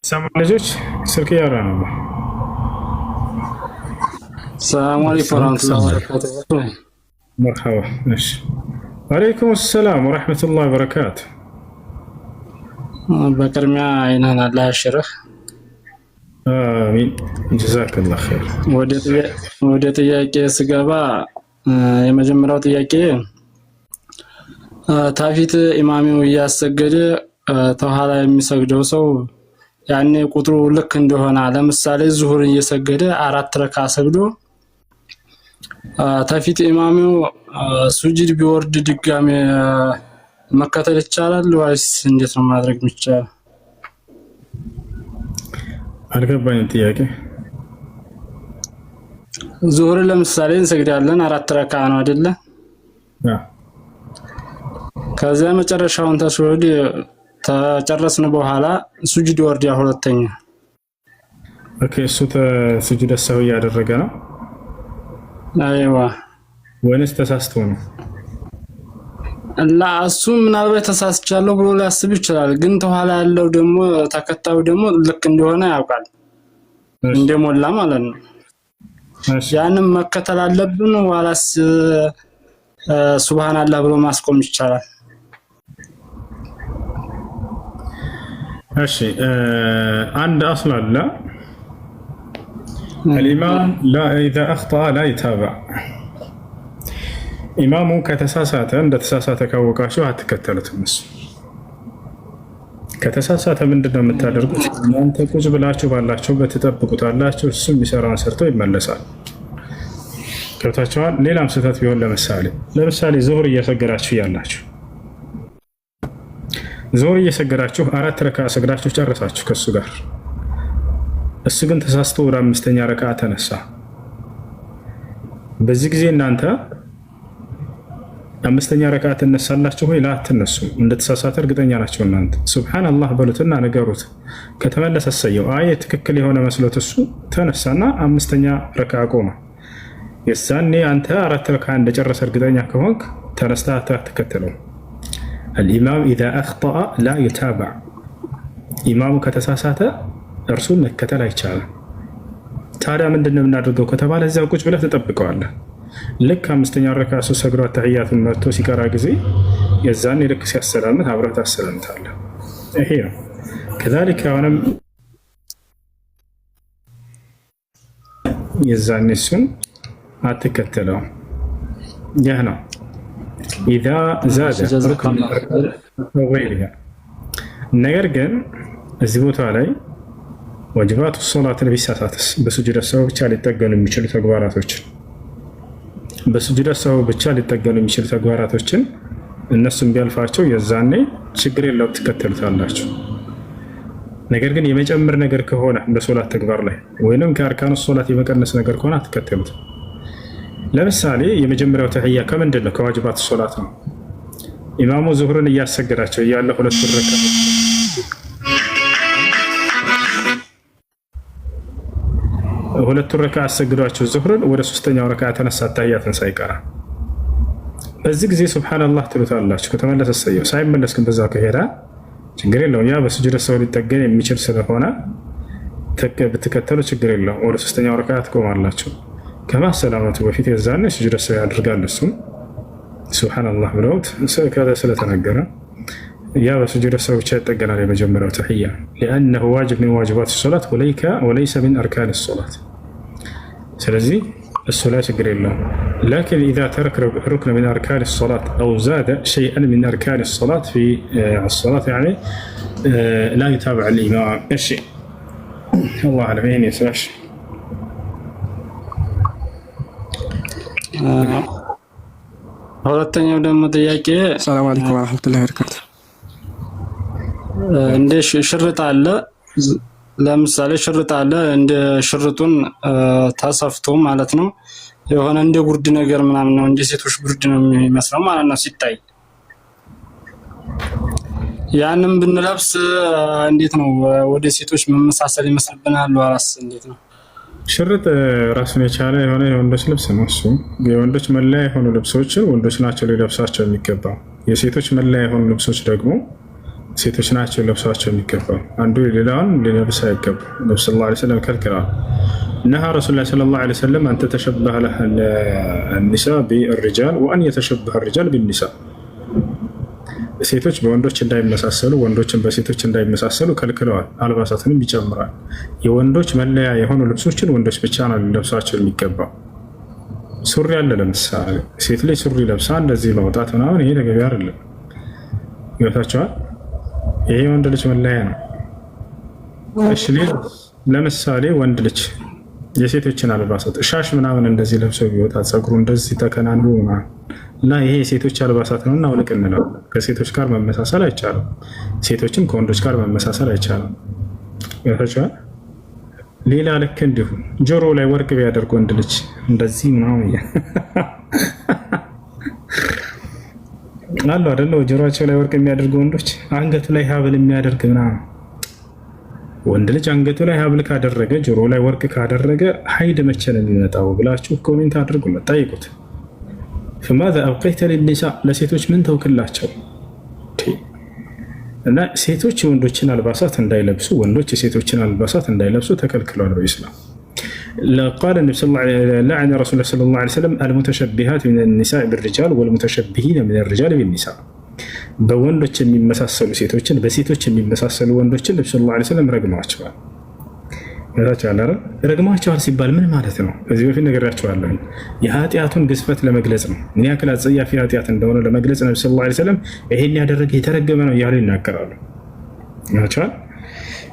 ሰማ ልጆች ስልክ ያወራ ነው። ሰላም አለይኩም ወራህመቱላሂ ወበረካቱሁ። መርሐባ። እሺ ወአለይኩም ሰላም ወራህመቱላሂ ወበረካቱ። በቅድሚያ አይነን አላህ ያሽርህ። አሚን ጀዛከላህ ኸይር። ወደ ጥያቄ ስገባ የመጀመሪያው ጥያቄ ታፊት ኢማሚው እያሰገደ ተኋላ የሚሰግደው ሰው ያኔ ቁጥሩ ልክ እንደሆነ ለምሳሌ ዙሁር እየሰገደ 4 ረካ ሰግዶ ታፊት ኢማሚው ሱጁድ ቢወርድ ድጋሜ መከተል ይቻላል ወይስ እንዴት ነው ማድረግ የሚቻለው? አልገባኝም ጥያቄ። ዙሁር ለምሳሌ እንሰግዳለን 4 ረካ ነው አይደለ? ከዛ መጨረሻውን ተስወድ ተጨረስን በኋላ ሱጁድ ወርድ ያ ሁለተኛ። ኦኬ እሱ ተሱጁድ ሰው ያደረገ ነው? አይዋ ወይስ ተሳስቶ ነው? እሱ ምናልባት ተሳስቻለሁ ብሎ ሊያስብ ይችላል። ግን ተኋላ ያለው ደግሞ ተከታዩ ደግሞ ልክ እንደሆነ ያውቃል እንደሞላ ማለት ነው። ያንን መከተል አለብን ዋላስ ሱብሃንአላህ ብሎ ማስቆም ይቻላል? እሺ عند أصل لا الإمام لا إذا أخطأ لا يتابع ኢማሙ ከተሳሳተ እንደተሳሳተ ካወቃችሁ አትከተሉትም። እሱ ከተሳሳተ ምንድነው የምታደርጉት? እናንተ ቁጭ ብላችሁ ባላችሁበት ትጠብቁታላችሁ። እሱ የሚሰራውን ሰርቶ ይመለሳል። ገብታችኋል? ሌላም ስህተት ቢሆን ለምሳሌ ዙሁር እየሰገዳችሁ ያላችሁ ዙሁር እየሰገዳችሁ 4 ረካ ሰግዳችሁ ጨረሳችሁ ከሱ ጋር። እሱ ግን ተሳስቶ ወደ 5ኛ ረካ ተነሳ። በዚህ ጊዜ እናንተ 5ኛ ረካ ተነሳላችሁ ወይ? ላ ተነሱ። እንደተሳሳተ እርግጠኛ ናቸው እናንተ። ሱብሃንአላህ በሉትና ነገሩት። ከተመለሰ ሰየው አይ ትክክል የሆነ መስሎት እሱ ተነሳና 5ኛ ረካ ቆመ። የዛኔ አንተ 4 ረካ እንደጨረሰ እርግጠኛ ከሆንክ ተነስታ አትከተለው። الإمام إذا أخطأ لا يتابع ኢማሙ ከተሳሳተ እርሱን መከተል አይቻልም። ታዲያ ምንድነው የምናደርገው ከተባለ እዛው ቁጭ ብለህ ተጠብቀዋለህ። ልክ 5ኛ ረካ እሱ ሰግዶ ተህያቱን መጥቶ ሲቀራ ጊዜ የዛኔ ልክ ሲያሰላምት አብረህ ታሰላምታለህ። ይሄ ነው። ከዛሊክ አሁንም የዛኔ እሱን አትከተለው። ይህ ነው ኢዛ ዛደ ወገይሪሃ። ነገር ግን እዚህ ቦታ ላይ ዋጅባቱ ሶላትን ቢሳሳትስ በሱጁድ ሰው ብቻ ሊጠገኑ የሚችሉ ተግባራቶችን እነሱም ቢያልፋቸው የዛኔ ችግር የለውም ትከተሉታላችሁ። ነገር ግን የመጨመር ነገር ከሆነ በሶላት ተግባር ላይ ወይንም ከአርካኑ ሶላት የመቀነስ ነገር ከሆነ አትከተሉት። ለምሳሌ የመጀመሪያው ተህያ ከምንድን ነው? ከዋጅባቱ ሶላት ነው። ኢማሙ ዙሁርን እያሰገዳቸው እያለ ሁለቱን ረካ አሰግዷቸው ዙሁርን ወደ 3ኛው ረካ ተነሳ ተህያትን ሳይቀራ። በዚህ ጊዜ ሱብሃንአላህ ትሉታላችሁ። ከተመለሰ ሰየው፣ ሳይመለስ ግን በዛው ከሄደ ችግር የለውም። ያ በሱጁድ ሰው ሊጠገን የሚችል ስለሆነ ብትከተሉ ችግር የለውም። ወደ 3ኛው ረካ ትቆማላችሁ። ከማሰላመቱ በፊት የዛኔ ሱጁድ ሰው ያደርጋል። እሱም ሱብሃንአላህ ብለውት ስለተነገረ ያ በሱጁድ ሰው ብቻ ይጠገናል። የመጀመሪያው ተህያ لأنه واجب من واجبات الصلاة وليس من أركان الصلاة። ስለዚህ እሱ ላይ ችግር የለውም። لكن إذا ترك ركن من أركان الصلاة أو زاد شيئا من أركان الصلاة في الصلاة يعني لا يتابع الإمام. እሺ الله أعلم يسمعش. ሁለተኛው ደግሞ ጥያቄ ሰላም አለይኩም ወራህመቱላሂ ወበረካቱ። እንደ ሽርጥ አለ፣ ለምሳሌ ሽርጥ አለ። እንደ ሽርጡን ተሰፍቶ ማለት ነው የሆነ እንደ ጉርድ ነገር ምናምን ነው፣ እንደ ሴቶች ጉርድ ነው የሚመስለው ማለት ነው ሲታይ። ያንን ብንለብስ እንዴት ነው ወደ ሴቶች መመሳሰል ይመስልብናል ወራስ እንዴት ነው? ሽርጥ ራሱን የቻለ የሆነ የወንዶች ልብስ ነው። እሱ የወንዶች መለያ የሆኑ ልብሶችን ወንዶች ናቸው ሊለብሳቸው የሚገባው። የሴቶች መለያ የሆኑ ልብሶች ደግሞ ሴቶች ናቸው ለብሷቸው የሚገባው። አንዱ ሌላውን ሊለብስ አይገባም። ነብዩ ሰለላሁ ዐለይሂ ወሰለም ከልክለዋል። ነሃ ረሱሉላህ ሰለላሁ ዐለይሂ ወሰለም አን ተተሸበሀ አልኒሳ ቢርሪጃል ወአን የተሸበሀ الرجال بالنساء ሴቶች በወንዶች እንዳይመሳሰሉ ወንዶችን በሴቶች እንዳይመሳሰሉ ከልክለዋል። አልባሳትንም ይጨምራል። የወንዶች መለያ የሆኑ ልብሶችን ወንዶች ብቻ ነው ሊለብሷቸው የሚገባው። ሱሪ አለ ለምሳሌ ሴት ላይ ሱሪ ለብሳ እንደዚህ መውጣት ምናምን ይሄ ተገቢ አይደለም። ይወታቸዋል። ይሄ ወንድ ልጅ መለያ ነው። እሺ ለምሳሌ ወንድ ልጅ የሴቶችን አልባሳት ሻሽ ምናምን እንደዚህ ለብሶ ቢወጣ ፀጉሩ እንደዚህ ተከናንቦ እና ይሄ የሴቶች አልባሳት ነውና አውልቅ እንለዋለን። ከሴቶች ጋር መመሳሰል አይቻልም። ሴቶችም ከወንዶች ጋር መመሳሰል አይቻልም። ይወታቸዋል። ሌላ ልክ እንዲሁ ጆሮ ላይ ወርቅ ቢያደርግ ወንድ ልጅ እንደዚህ ምናምን አሉ አይደለ? ጆሮአቸው ላይ ወርቅ የሚያደርጉ ወንዶች፣ አንገቱ ላይ ሀብል የሚያደርግ ምናምን። ወንድ ልጅ አንገቱ ላይ ሀብል ካደረገ ጆሮ ላይ ወርቅ ካደረገ ሀይድ መቼ ነው የሚመጣው ብላችሁ ኮሜንት አድርጉለት፣ ጠይቁት። فماذا أبقيت للنساء ለሴቶች ምን ተውክላቸው? እና ሴቶች የወንዶችን አልባሳት እንዳይለብሱ ወንዶች የሴቶችን አልባሳት እንዳይለብሱ ተከልክሏል በኢስላም። قال النبي صلى الله عليه وسلم لعن رسول الله صلى الله عليه وسلم المتشبهات من النساء بالرجال والمتشبهين من الرجال بالنساء በወንዶች የሚመሳሰሉ ሴቶችን በሴቶች የሚመሳሰሉ ወንዶችን ነብዩ ሰለላሁ ዐለይሂ ወሰለም ረግመዋቸዋል። ረግመዋቸዋል ሲባል ምን ማለት ነው? ከዚህ በፊት ነግሬያቸዋለሁ። የኃጢአቱን ግዝፈት ለመግለጽ ነው። ምን ያክል አጸያፊ ኃጢአት እንደሆነ ለመግለጽ ነብዩ ሰለላሁ ዐለይሂ ወሰለም ይሄን ያደረገ የተረገመ ነው እያሉ ይናገራሉ። ናቸዋል።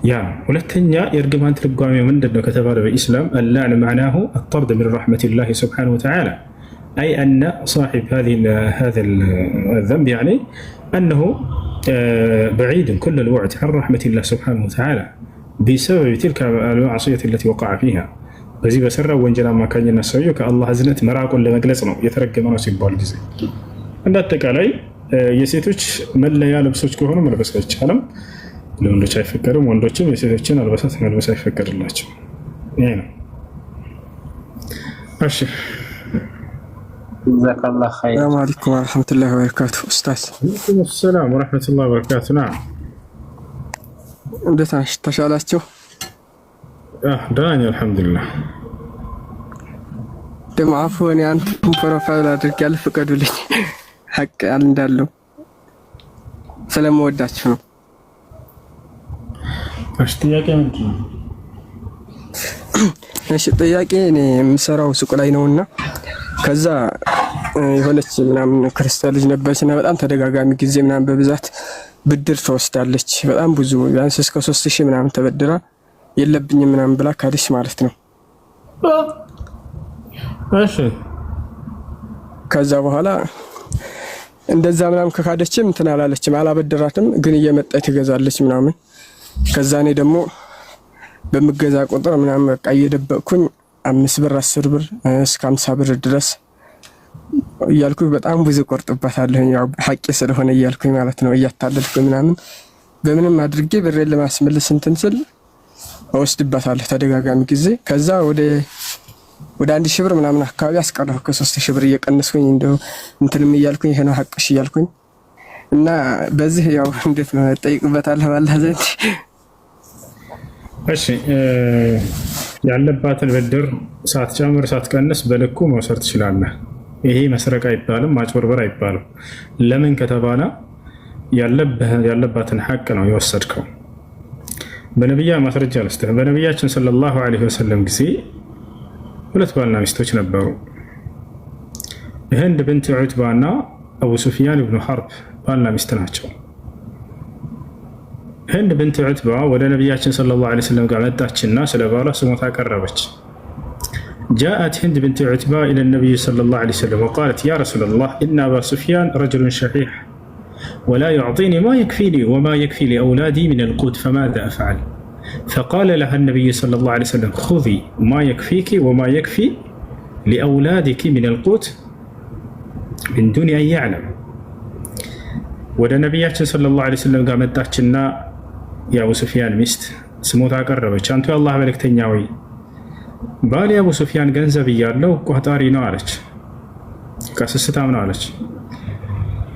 ያ ሁለተኛ የእርግማን ትርጓሜው ምንድነው ከተባለ በኢስላም አላዕን معناه الطرد من رحمة الله سبحانه وتعالى أي أن صاحب هذا الذنب يعني أنه بعيد كل البعد عن رحمة الله سبحانه وتعالى بسبب تلك المعصية التي وقع فيها በዚህ በሰራው ወንጀል አማካኝነት ሰውየው ከአላህ እዝነት መራቁን ለመግለጽ ነው የተረገመ ነው ሲባል ጊዜ። እንደ አጠቃላይ የሴቶች መለያ ልብሶች ከሆኑ መልበስ አይቻልም፣ ለወንዶች አይፈቀድም። ወንዶችም የሴቶችን አልባሳት መልበስ አይፈቀድላቸው። ይሄ ነው። እሺ ጀዛከላሁ ኸይር። ሰላም አለይኩም ወራህመቱላሂ ወበረካቱ። ኡስታዝ ሰላም ወራህመቱላሂ ወበረካቱ። ና እንዴት ነሽ? ተሻላችሁ? ደህና ነኝ አልሐምዱሊላህ። ደግሞ አፎን አንተ ፕሮፋይል አድርጌያለሁ፣ ፍቀዱልኝ ሐቅ እንዳለው ስለምወዳችሁ ነው። እሺ ጥያቄ ምንድን ነው? እሺ ጥያቄ እኔ የምሰራው ሱቅ ላይ ነውና ከዛ የሆነች ምናምን ክርስቲያን ልጅ ነበረችና በጣም ተደጋጋሚ ጊዜ ምናምን በብዛት ብድር ተወስዳለች። በጣም ብዙ ቢያንስ እስከ 3000 ምናምን ተበድራ የለብኝም ምናምን ብላ ካለች ማለት ነው። እሺ ከዛ በኋላ እንደዛ ምናምን ከካደችም እንትን አላለችም፣ አላበደራትም፣ ግን እየመጣች ትገዛለች ምናምን። ከዛ እኔ ደግሞ በምገዛ ቁጥር ምናምን በቃ እየደበቅኩኝ 5 ብር 10 ብር እስከ 50 ብር ድረስ እያልኩኝ በጣም ብዙ ቆርጥባታለሁ። ያው ሐቂ ስለሆነ እያልኩኝ ማለት ነው፣ እያታለልኩኝ ምናምን በምንም አድርጌ ብሬን ለማስመለስ እንትን ስል ወስድባታለሁ ተደጋጋሚ ጊዜ። ከዛ ወደ 1000 ብር ምናምን አካባቢ አስቀረሁ፣ ከ3000 ብር እየቀነስኩኝ እንደው እንትንም እያልኩኝ ይሄ ነው ሐቅሽ እያልኩኝ እና በዚህ ያው እንዴት ነው ጠይቅበታለሁ ባላህ ዘንድ። እሺ ያለባትን ብድር ሳትጨምር ሳትቀንስ በልኩ መውሰድ ትችላለህ። ይሄ መስረቅ አይባልም፣ ማጭበርበር አይባልም። ለምን ከተባለ ያለባትን ሐቅ ነው የወሰድከው። በነብያ ማስረጃ ልስጥህ። በነብያችን ሰለላሁ ዐለይሂ ወሰለም ጊዜ ሁለት ባልና ሚስቶች ነበሩ። ህንድ ብንት ዑትባና አቡ ሱፊያን ኢብኑ ሐርብ ባልና ሚስት ናቸው። ህንድ ብንት ዑትባ ወደ ነብያችን ሰለላሁ ዐለይሂ ወሰለም ጋር መጣችና ስለ ባሏ ስሞታ አቀረበች። جاءت هند بنت عتبة إلى النبي صلى الله عليه وسلم وقالت يا رسول الله إن أبا سفيان رجل شحيح ولا يعطيني ما يكفيني وما يكفي لأولادي من القوت فماذا أفعل؟ فقال لها النبي صلى الله عليه وسلم خذي ما يكفيك وما يكفي لأولادك من القوت من دون أن يعلم. وده نبياتنا صلى الله عليه وسلم قامت تحكينا يا أبو سفيان مست سموت አቀረበች። አንተ የአላህ መልእክተኛ ወይ ባሌ አቡ ሱፊያን ገንዘብ እያለው ቋጣሪ ነው አለች። ከስስታም ነው አለች።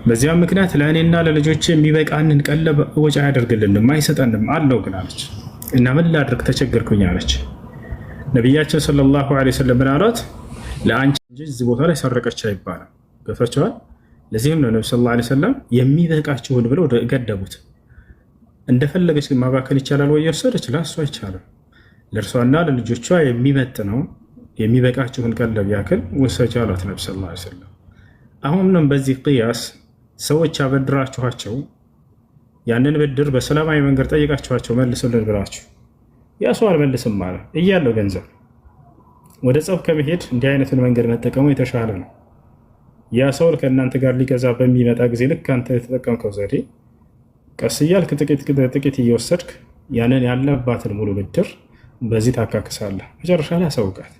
በዚያም ምክንያት ለእኔና ለልጆቼ የሚበቃንን ቀለብ ወጪ አያደርግልንም አይሰጠንም አለው ግን አለች። እና ምን ላድርግ ተቸገርኩኝ አለች። ነቢያችን ሰለላሁ ዐለይሂ ወሰለም ምን አሏት? ለአንቺ እንጂ እዚህ ቦታ ላይ ሰረቀች አይባልም። ገብቷቸዋል። ለዚህም ነው ነቢ ሰለላሁ ዐለይሂ ወሰለም የሚበቃችሁን ብለው ገደቡት። እንደፈለገች ግን ማባከን ይቻላል ወይ? የወሰደች ለእሷ አይቻልም። ለእርሷና ለልጆቿ የሚመጥነው የሚበቃችሁን ቀለብ ያክል ወሰጂ አሏት ነቢ ሰለላሁ ዐለይሂ ወሰለም። አሁንም በዚህ ቅያስ ሰዎች አበድራችኋቸው ያንን ብድር በሰላማዊ መንገድ ጠይቃችኋቸው መልሱልን ብላችሁ ያ ሰው አልመልስም ማለት እያለው ገንዘብ ወደ ጸብ ከመሄድ እንዲህ አይነቱን መንገድ መጠቀሙ የተሻለ ነው። ያ ሰው ከእናንተ ጋር ሊገዛ በሚመጣ ጊዜ ልክ አንተ የተጠቀምከው ዘዴ ቀስ እያልክ ጥቂት እየወሰድክ ያንን ያለባትን ሙሉ ብድር በዚህ ታካክሳለህ። መጨረሻ ላይ አሳውቃት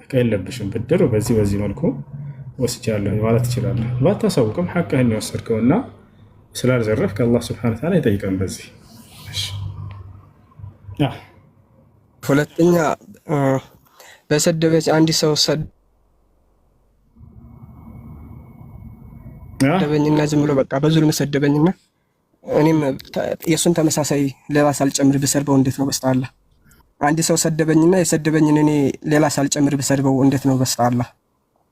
በቃ የለብሽም ብድር በዚህ መልኩ ወስጃለሁ ማለት ትችላለህ። ባታሳውቅም ሐቅህን የወሰድከውና ስላልዘረፍክ አላህ ሱብሓነሁ ወተዓላ ይጠይቀን በዚህ። ሁለተኛ በሰደበች አንድ ሰው ሰደበኝና ዝም ብሎ በቃ በዙልም ሰደበኝና እኔም የሱን ተመሳሳይ ሌላ ሳልጨምር ብሰርበው እንዴት ነው በስተአላህ? አንድ ሰው ሰደበኝና የሰደበኝን እኔ ሌላ ሳልጨምር ብሰርበው እንዴት ነው በስተአላህ?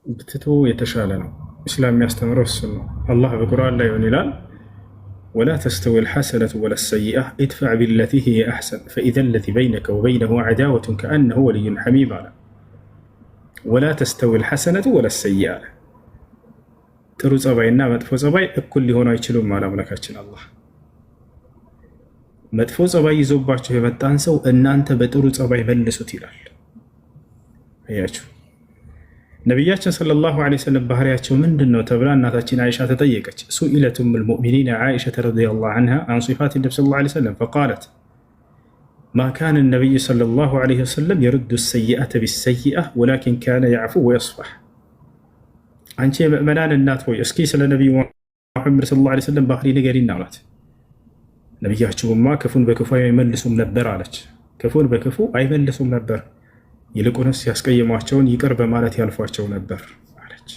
ብትቶ የተሻለ ነው። እስላም የሚያስተምረው እሱ ነው። አላህ በቁርአን ላይ ምን ይላል? ወላ ተስተዊ ልሐሰነቱ ወላ ሰይአ ኢድፈዕ ቢለቲ ሂየ አሕሰን ፈኢዘ ለዚ በይነከ ወበይነሁ ዐዳወቱን ከአነሁ ወልዩን ሐሚም አለ። ወላ ተስተዊ ልሐሰነቱ ወላ ሰይአ አለ። ጥሩ ጸባይና መጥፎ ጸባይ እኩል ሊሆኑ አይችሉም አለ አምላካችን አላህ። መጥፎ ጸባይ ይዞባቸው የመጣን ሰው እናንተ በጥሩ ጸባይ መልሱት ይላል። አያችሁ ነቢያችን ሰለላሁ ዐለይሂ ወሰለም ባህሪያቸው ምንድን ነው ተብላ እናታችን አይሻ ተጠየቀች። ሱኢለት ኡሙል ሙእሚኒን አይሻ ረዲየላሁ ዐንሃ አን ሲፋት ነቢ ሰለላሁ ዐለይሂ ወሰለም ፈቃለት ማ ካነ ነቢዩ ሰለላሁ ዐለይሂ ወሰለም የሩዱ ሰይአተ ቢሰይአ ወላኪን ካነ ያዕፉ ወየስፋሕ። አንቺ የምእመናን እናት ሆይ እስኪ ስለ ነቢዩ ሙሐመድ ሰለላሁ ዐለይሂ ወሰለም ባህሪ ንገሪና አላት። ነቢያችሁማ ክፉን በክፉ አይመልሱም ነበር አለች። ክፉን በክፉ አይመልሱም ነበር፣ ይልቁንስ ያስቀየሟቸውን ይቅር በማለት ያልፏቸው ነበር አለች።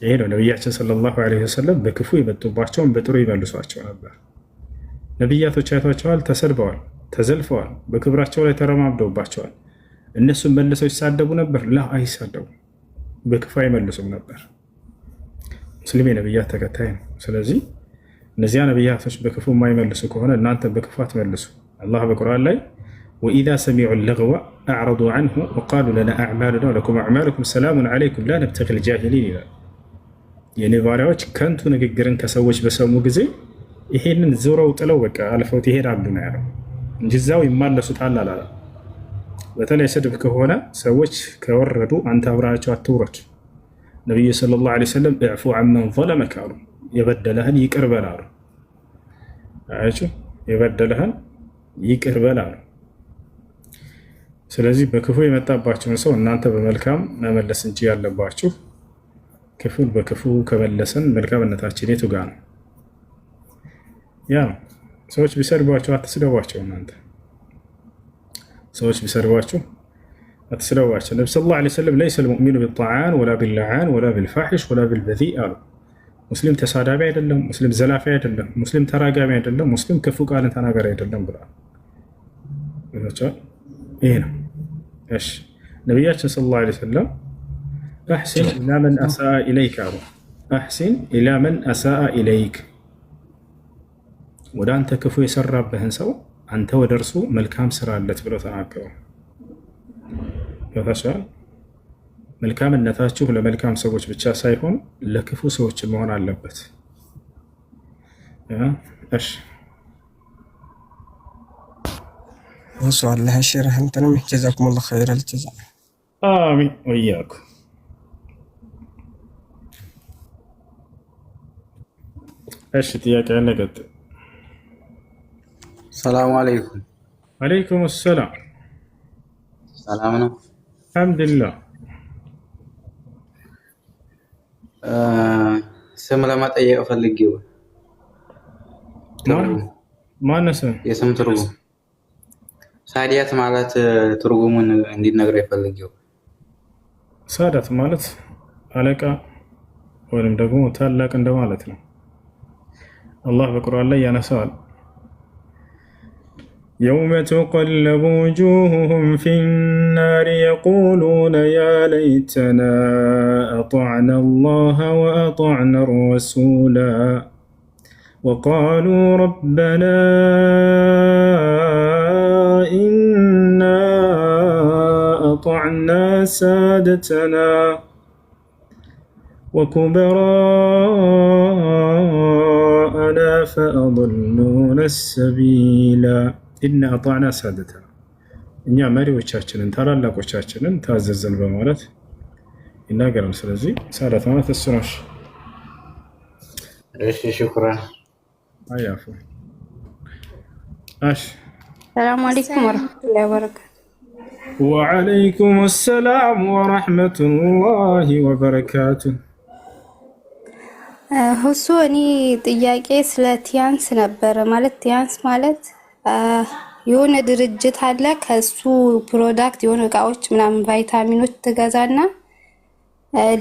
ይሄ ነው ነቢያችን ሰለላሁ ዐለይሂ ወሰለም በክፉ የመጡባቸውን በጥሩ ይመልሷቸው ነበር። ነቢያቶች አይቷቸዋል፣ ተሰድበዋል፣ ተዘልፈዋል፣ በክብራቸው ላይ ተረማምደውባቸዋል። እነሱም መልሰው ይሳደቡ ነበር? ላ አይሳደቡ፣ በክፉ አይመልሱም ነበር። ሙስሊም የነቢያት ተከታይ ነው። ስለዚህ እነዚያ ነቢያቶች በክፉ የማይመልሱ ከሆነ እናንተ በክፉ አትመልሱ። አላህ በቁርአን ላይ ወኢዛ ሰሚዑ ለግወ አዕረዱ ዐንሁ ወቃሉ ለና አዕማሉና ወለኩም አዕማሉኩም ሰላሙን ዐለይኩም ላ ነብተጊል ጃሂሊን ይላል። የኔ ባሪያዎች ከንቱ ንግግርን ከሰዎች በሰሙ ጊዜ ይሄንን ዞረው ጥለው በቃ አልፈውት ይሄዳሉ ነው ያለው እንጂ እዛው ይማለሱታል አላለ። በተለይ ስድብ ከሆነ ሰዎች ከወረዱ አንተ አብረሃቸው አትውረድ። ነቢዩ ሰለላሁ ዐለይሂ ወሰለም እዕፉ ዐመን ዘለመከ አሉ። የበደለህን ይቅር በል አሉ። አያችሁ፣ የበደለህን ይቅር በል አሉ። ስለዚህ በክፉ የመጣባቸውን ሰው እናንተ በመልካም መመለስ እንጂ ያለባችሁ ክፉን በክፉ ከመለስን መልካምነታችን የቱ ጋ ነው? ያ ሰዎች ቢሰድቧቸው አትስደቧቸው። እናንተ ሰዎች ቢሰድቧቸው አትስደቧቸው። ነቢ ሰለላሁ ዐለይሂ ወሰለም ለይሰ ልሙእሚኑ ቢጣዓን ወላ ቢልለዓን ወላ ቢልፋሒሽ ወላ ቢልበዚእ አሉ። ሙስሊም ተሳዳቢ አይደለም፣ ሙስሊም ዘላፊ አይደለም፣ ሙስሊም ተራጋሚ አይደለም፣ ሙስሊም ክፉ ቃልን ተናጋሪ አይደለም ብለዋል። ይሄ ነው። እሺ ነቢያችን ሰለላሁ ዐለይሂ ወሰለም አሕሲን ኢላ መን አሳአ ኢለይክ አሉ። አሕሲን ኢላ መን አሳአ ኢለይክ፣ ወደ አንተ ክፉ የሰራብህን ሰው አንተ ወደ እርሱ መልካም ስራ አለት ብለው ተናገሩ። ይወታሻል። መልካምነታችሁ ለመልካም ሰዎች ብቻ ሳይሆን ለክፉ ሰዎች መሆን አለበት። እሺ ወሱ አላህ ይሽረህ እንተንም ጀዛኩሙላህ ኸይረል ጀዛ። አሚን ወያኩም። እሺ ጥያቄ አለ? ቀጥል። ሰላም አለይኩም። አለይኩም ሰላም። ሰላም ነው? አልሐምዱሊላህ። ስም ለመጠየቅ ፈልጌው። ማነው ስም? የስም ትርጉም ሳዲያት ማለት ትርጉሙን እንዲነግረው ፈልጌው። ሳዳት ማለት አለቃ ወይንም ደግሞ ታላቅ እንደማለት ነው። አላህ በቁርአን ላይ ያነሳዋል። يوم تقلب وجوههم في النار يقولون يا ليتنا أطعنا الله وأطعنا الرسولا وقالوا ربنا إنا أطعنا سادتنا وكبراءنا فأضلونا السبيلا إن أطعنا سادتنا እኛ መሪዎቻችንን ታላላቆቻችንን ታዘዘን በማለት ይናገራል። ስለዚህ ሳዳት ማለት እሱ ነው። እሺ ሽኩራን አያፉ ሰላም አለይኩም ወራህመቱላሂ ወበረካቱ። ወአለይኩም ሰላም ወራህመቱላሂ ወበረካቱ። ሁሱ እኔ ጥያቄ ስለ ቲያንስ ነበር። ማለት ቲያንስ ማለት የሆነ ድርጅት አለ ከሱ ፕሮዳክት የሆነ እቃዎች ምናምን ቫይታሚኖች ትገዛና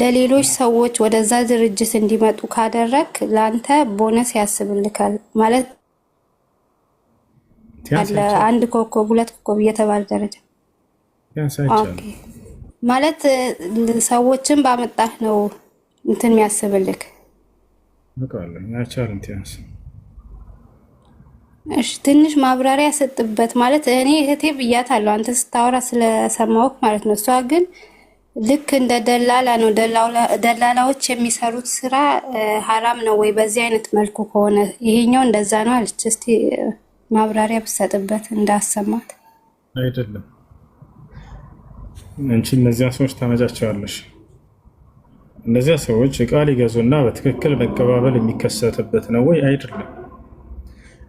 ለሌሎች ሰዎች ወደዛ ድርጅት እንዲመጡ ካደረክ ላንተ ቦነስ ያስብልካል ማለት አለ። አንድ ኮከብ ሁለት ኮከብ እየተባለ ደረጃ ኦኬ ማለት ሰዎችን ባመጣህ ነው እንትን የሚያስብልክ በቃለ ያቻልን ቲያንስ። እሺ ትንሽ ማብራሪያ ሰጥበት ማለት እኔ እህቴ ብያታለሁ አንተ ስታወራ ስለሰማሁት ማለት ነው። እሷ ግን ልክ እንደ ደላላ ነው ደላላዎች የሚሰሩት ስራ ሐራም ነው ወይ በዚህ አይነት መልኩ ከሆነ ይሄኛው እንደዛ ነው አለች። እስቲ ማብራሪያ ብሰጥበት እንዳሰማት። አይደለም አንቺ እነዚያ ሰዎች ታመጫቸዋለሽ። እነዚያ ሰዎች እቃ ሊገዙና በትክክል መቀባበል የሚከሰትበት ነው ወይ? አይደለም።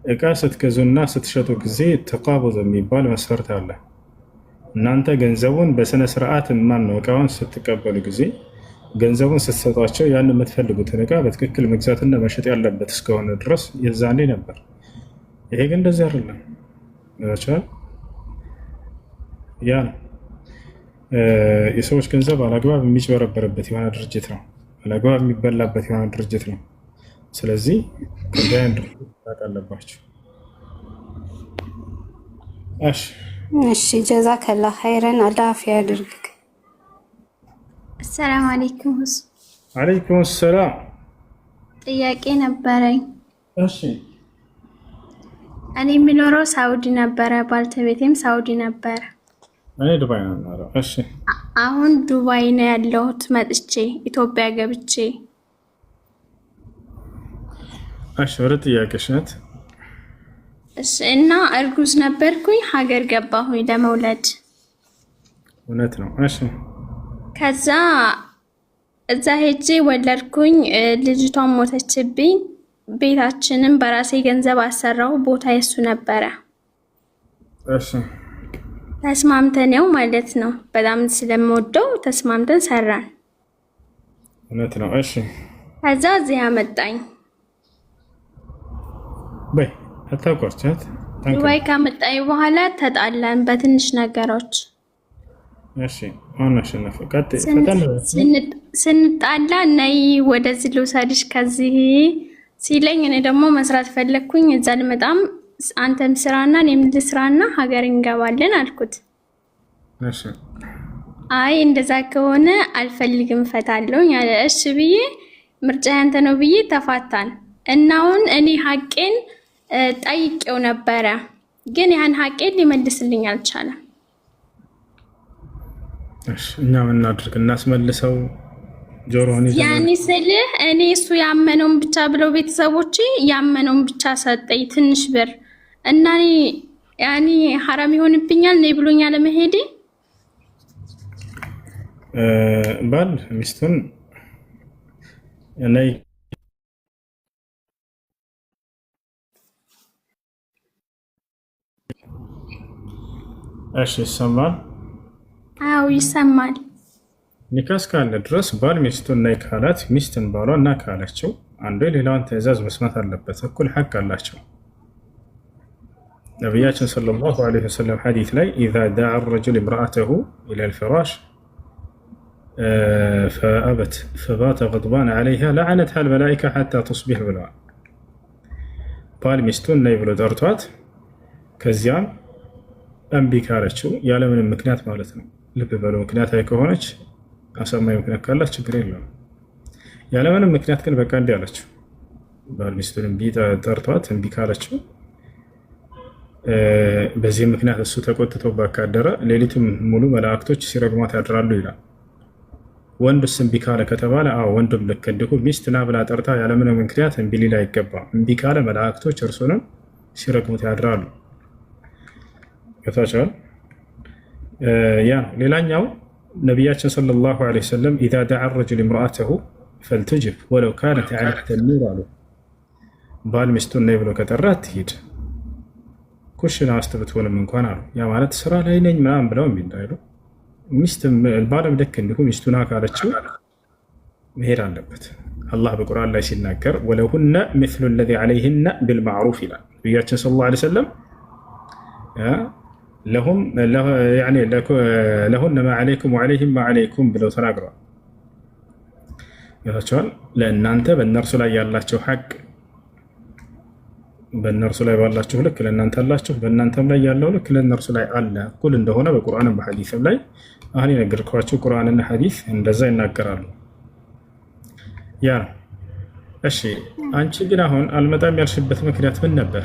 እቃ ስትገዙና ስትሸጡ ጊዜ ተቃቡዝ የሚባል መስፈርት አለ። እናንተ ገንዘቡን በስነ ስርዓት ማን ነው እቃውን ስትቀበሉ ጊዜ ገንዘቡን ስትሰጧቸው ያን የምትፈልጉትን እቃ በትክክል መግዛትና መሸጥ ያለበት እስከሆነ ድረስ የዛኔ ነበር። ይሄ ግን እንደዚህ አይደለም። ያቻል ያ የሰዎች ገንዘብ አላግባብ የሚጭበረበርበት የሆነ ድርጅት ነው። አላግባብ የሚበላበት የሆነ ድርጅት ነው። ስለዚህ ከዳያን ታውቃላችሁ። እሺ ጀዛከላህ ኸይረን አላህ አፍ ያድርግክ። ሰላም አለይኩም። አለይኩም ሰላም። ጥያቄ ነበረኝ። እሺ እኔ የምኖረው ሳውዲ ነበረ፣ ባልተቤቴም ሳውዲ ነበረ። እኔ ዱባይ ነው የምኖረው። እሺ አሁን ዱባይ ነው ያለሁት መጥቼ ኢትዮጵያ ገብቼ። እሺ ወደ ጥያቄሽ ናት። እሺ እና እርጉዝ ነበርኩኝ ሀገር ገባሁኝ ለመውለድ። እውነት ነው። እሺ ከዛ እዛ ሄጄ ወለድኩኝ። ልጅቷን ሞተችብኝ። ቤታችንን በራሴ ገንዘብ አሰራው። ቦታ የሱ ነበረ። እሺ ተስማምተን ነው ማለት ነው። በጣም ስለምወደው ተስማምተን ሰራን። እውነት ነው። እሺ ከዛ እዚህ አመጣኝ። በይ አታቆርቻት። ዱባይ ካመጣኝ በኋላ ተጣላን በትንሽ ነገሮች። እሺ አሁን አሸነፈ። ቀጥይ። ስንጣላ ነይ ወደዚህ ልውሰድሽ ከዚህ ሲለኝ እኔ ደግሞ መስራት ፈለኩኝ። እዛ ልመጣም አንተም ስራና እኔም ልስራና ሀገር እንገባለን አልኩት። እሺ አይ እንደዛ ከሆነ አልፈልግም ፈታለሁኝ አለ። እሺ ብዬ ምርጫ ያንተ ነው ብዬ ተፋታን። እናውን እኔ ሀቄን ጠይቄው ነበረ፣ ግን ያን ሀቄን ሊመልስልኝ አልቻለም። እሺ እኛ ምን እናድርግ? እናስመልሰው? ጆሮውን ይዘን ያኔ ስልህ እኔ እሱ ያመነውን ብቻ ብለው ቤተሰቦቼ ያመነውን ብቻ ሰጠኝ ትንሽ ብር እና እኔ ያኔ ሐራም ይሆንብኛል ነይ ብሎኛል ለመሄድ። ባል ሚስቱን ነይ እሺ ይሰማል? አዎ ይሰማል። ኒካስ ካለ ድረስ ባል ሚስቱን ነይ ካላት ሚስትን ባሏ እና ካላቸው አንዱ የሌላውን ትዕዛዝ መስማት አለበት። እኩል ሐቅ አላቸው። ነቢያችን ሰለላሁ ዐለይሂ ወሰለም ሐዲስ ላይ ኢዛ ዳዓ ረጁል እምረአተሁ ኢለል ፍራሽ فأبت فبات غضبان عليها لعنتها الملائكة حتى تصبح ብለዋል። ባል ሚስቱን ነይ ብሎ ጠርቷት ከዚያም እምቢ ካለችው ያለምንም ምክንያት ማለት ነው። ልብ በሉ ምክንያታዊ ከሆነች አሳማኝ ምክንያት ካላት ችግር የለውም። ያለምንም ምክንያት ግን በቃ እንዲህ አለችው። ባል ሚስቱን እምቢ ጠርቷት እምቢ ካለችው በዚህ ምክንያት እሱ ተቆጥቶ ባካደረ ሌሊቱም ሙሉ መላእክቶች ሲረግሟት ያድራሉ ይላል። ወንዱስ እምቢ ካለ ከተባለ ወንዱም ልክ እንዲሁ ሚስት ና ብላ ጠርታ ያለምንም ምክንያት እምቢ ሊል አይገባም። እምቢ ካለ መላእክቶች እርሱንም ሲረግሙት ያድራሉ። ገብታችኋል? ያ ሌላኛው ነቢያችን ሰለላሁ ዐለይሂ ወሰለም ኢዛ ደዓ ረጁል እምረአተሁ ፈልቱጅብ ወለው ካነት ዐለ ተንኑር አሉ። ባል ሚስቱን ነይ ብሎ ከጠራት ትሂድ ኩሽና ውስጥ ብትሆንም እንኳን አሉ። ያ ማለት ስራ ላይ ነኝ ምናምን ብለው እንዳይሉ ባለም ልክ እንዲሁ ሚስቱና ካለችው መሄድ አለበት። አላህ በቁርአን ላይ ሲናገር ወለሁነ ሚስሉ ለዚ ዐለይሂነ ቢልማዕሩፍ ይላል። ነቢያችን ሰለላሁ ዐለይሂ ወሰለም ለሁነ ማ ዐለይኩም ወዐለይሂም ማ ዐለይኩም ብለው ተናግረዋል። ያቻል ለእናንተ በእነርሱ ላይ ያላቸው ሐቅ በእነርሱ ላይ ባላችሁ ልክ ለእናንተ አላችሁ፣ በእናንተም ላይ ያለው ልክ ለእነርሱ ላይ አለ እኩል እንደሆነ በቁርአንም በሐዲስም ላይ አሁን የነገርኳችሁ ቁርአንና ሐዲስ እንደዛ ይናገራሉ። ያ እሺ፣ አንቺ ግን አሁን አልመጣም ያልሽበት ምክንያት ምን ነበር?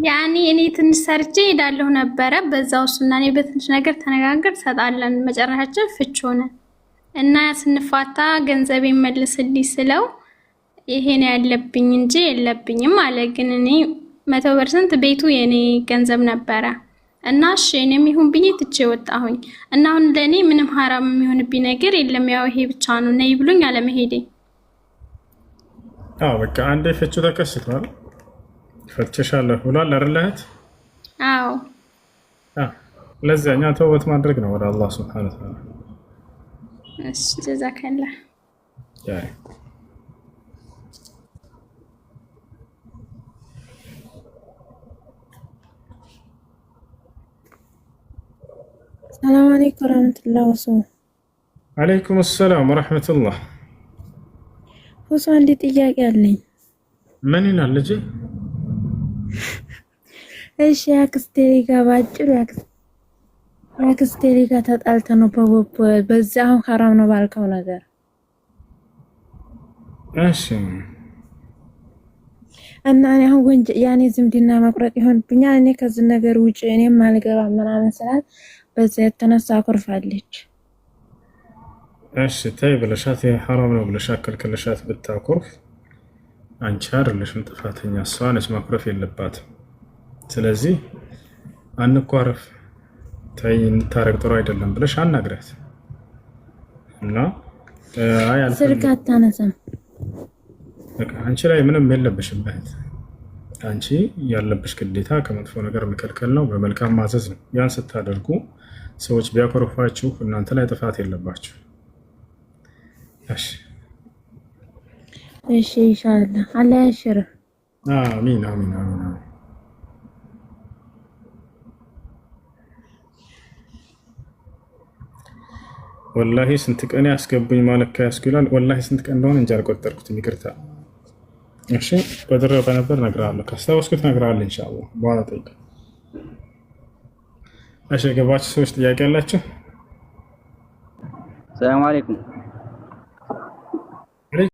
ያኔ እኔ ትንሽ ሰርቼ ሄዳለሁ ነበረ። በዛው እሱና እኔ በትንሽ ነገር ተነጋገር ሰጣለን። መጨረሻችን ፍች ሆነ እና ስንፋታ ገንዘብ ይመልስልኝ ስለው ይሄን ያለብኝ እንጂ የለብኝም አለ። ግን እኔ 100% ቤቱ የኔ ገንዘብ ነበረ እና እሺ እኔም ይሁን ብዬ ትቼ ወጣሁኝ። እና አሁን ለኔ ምንም ሐራም የሚሆንብኝ ነገር የለም። ያው ይሄ ብቻ ነው ነይ ብሎኝ አለመሄዴ። በቃ አንዴ ፍቹ ተከስቷል። ፈትሸሻለሁ ብሏል አይደለህ? አዎ ለዚያኛ ተውበት ማድረግ ነው ወደ አላህ ሱብሓነሁ ወተዓላ። እሺ ጀዛከላህ። ሰላም አለይኩም ወራህመቱላሂ ወበረካቱሁ። አለይኩም ሰላም ወራህመቱላህ። ሁሱ አንድ ጥያቄ አለኝ። ምን ይላል ልጅ? እሺ አክስቴ ጋር ባጭሩ አክስቴ ጋር ተጣልተን ነው በዛው ሐራም ነው ባልከው ነገር። እሺ እና እኔ አሁን ያኔ ዝምድና መቁረጥ ይሆንብኛል። እኔ ከዚህ ነገር ውጪ እኔም አልገባም ምናምን ስላት በዛ የተነሳ አኩርፋለች። እሺ ታይ ብለሻት ሐራም ነው ብለሻት ከልክለሻት ብታኮርፍ አንቺ አይደለሽም ጥፋተኛ፣ እሷ ነች ማኩረፍ የለባትም። ስለዚህ አንኳረፍ ታይ እንታረቅ ጥሩ አይደለም ብለሽ አናግራት እና ስልክ አታነሳም። በቃ አንቺ ላይ ምንም የለብሽም። አንቺ ያለብሽ ግዴታ ከመጥፎ ነገር መከልከል ነው፣ በመልካም ማዘዝ ነው። ያን ስታደርጉ ሰዎች ቢያኮርፋችሁ እናንተ ላይ ጥፋት የለባችሁ። እሺ ኢንሻአላህ አላህ ያሽርህ። አሚን አሚን አሚን። ወላሂ ስንት ቀን ያስገቡኝ ማለት ከያስኩላል። ወላሂ ስንት ቀን እንደሆነ እንጂ አልቆጠርኩትም፣ ይቅርታ። እሺ ቆጥሬው ነበር፣ እነግርሃለሁ። ካስታወስኩት እነግርሃለሁ ኢንሻአላህ በኋላ ጠይቅ። እሺ የገባችሁ ሰዎች ጥያቄ አላችሁ? ሰላም አለይኩም።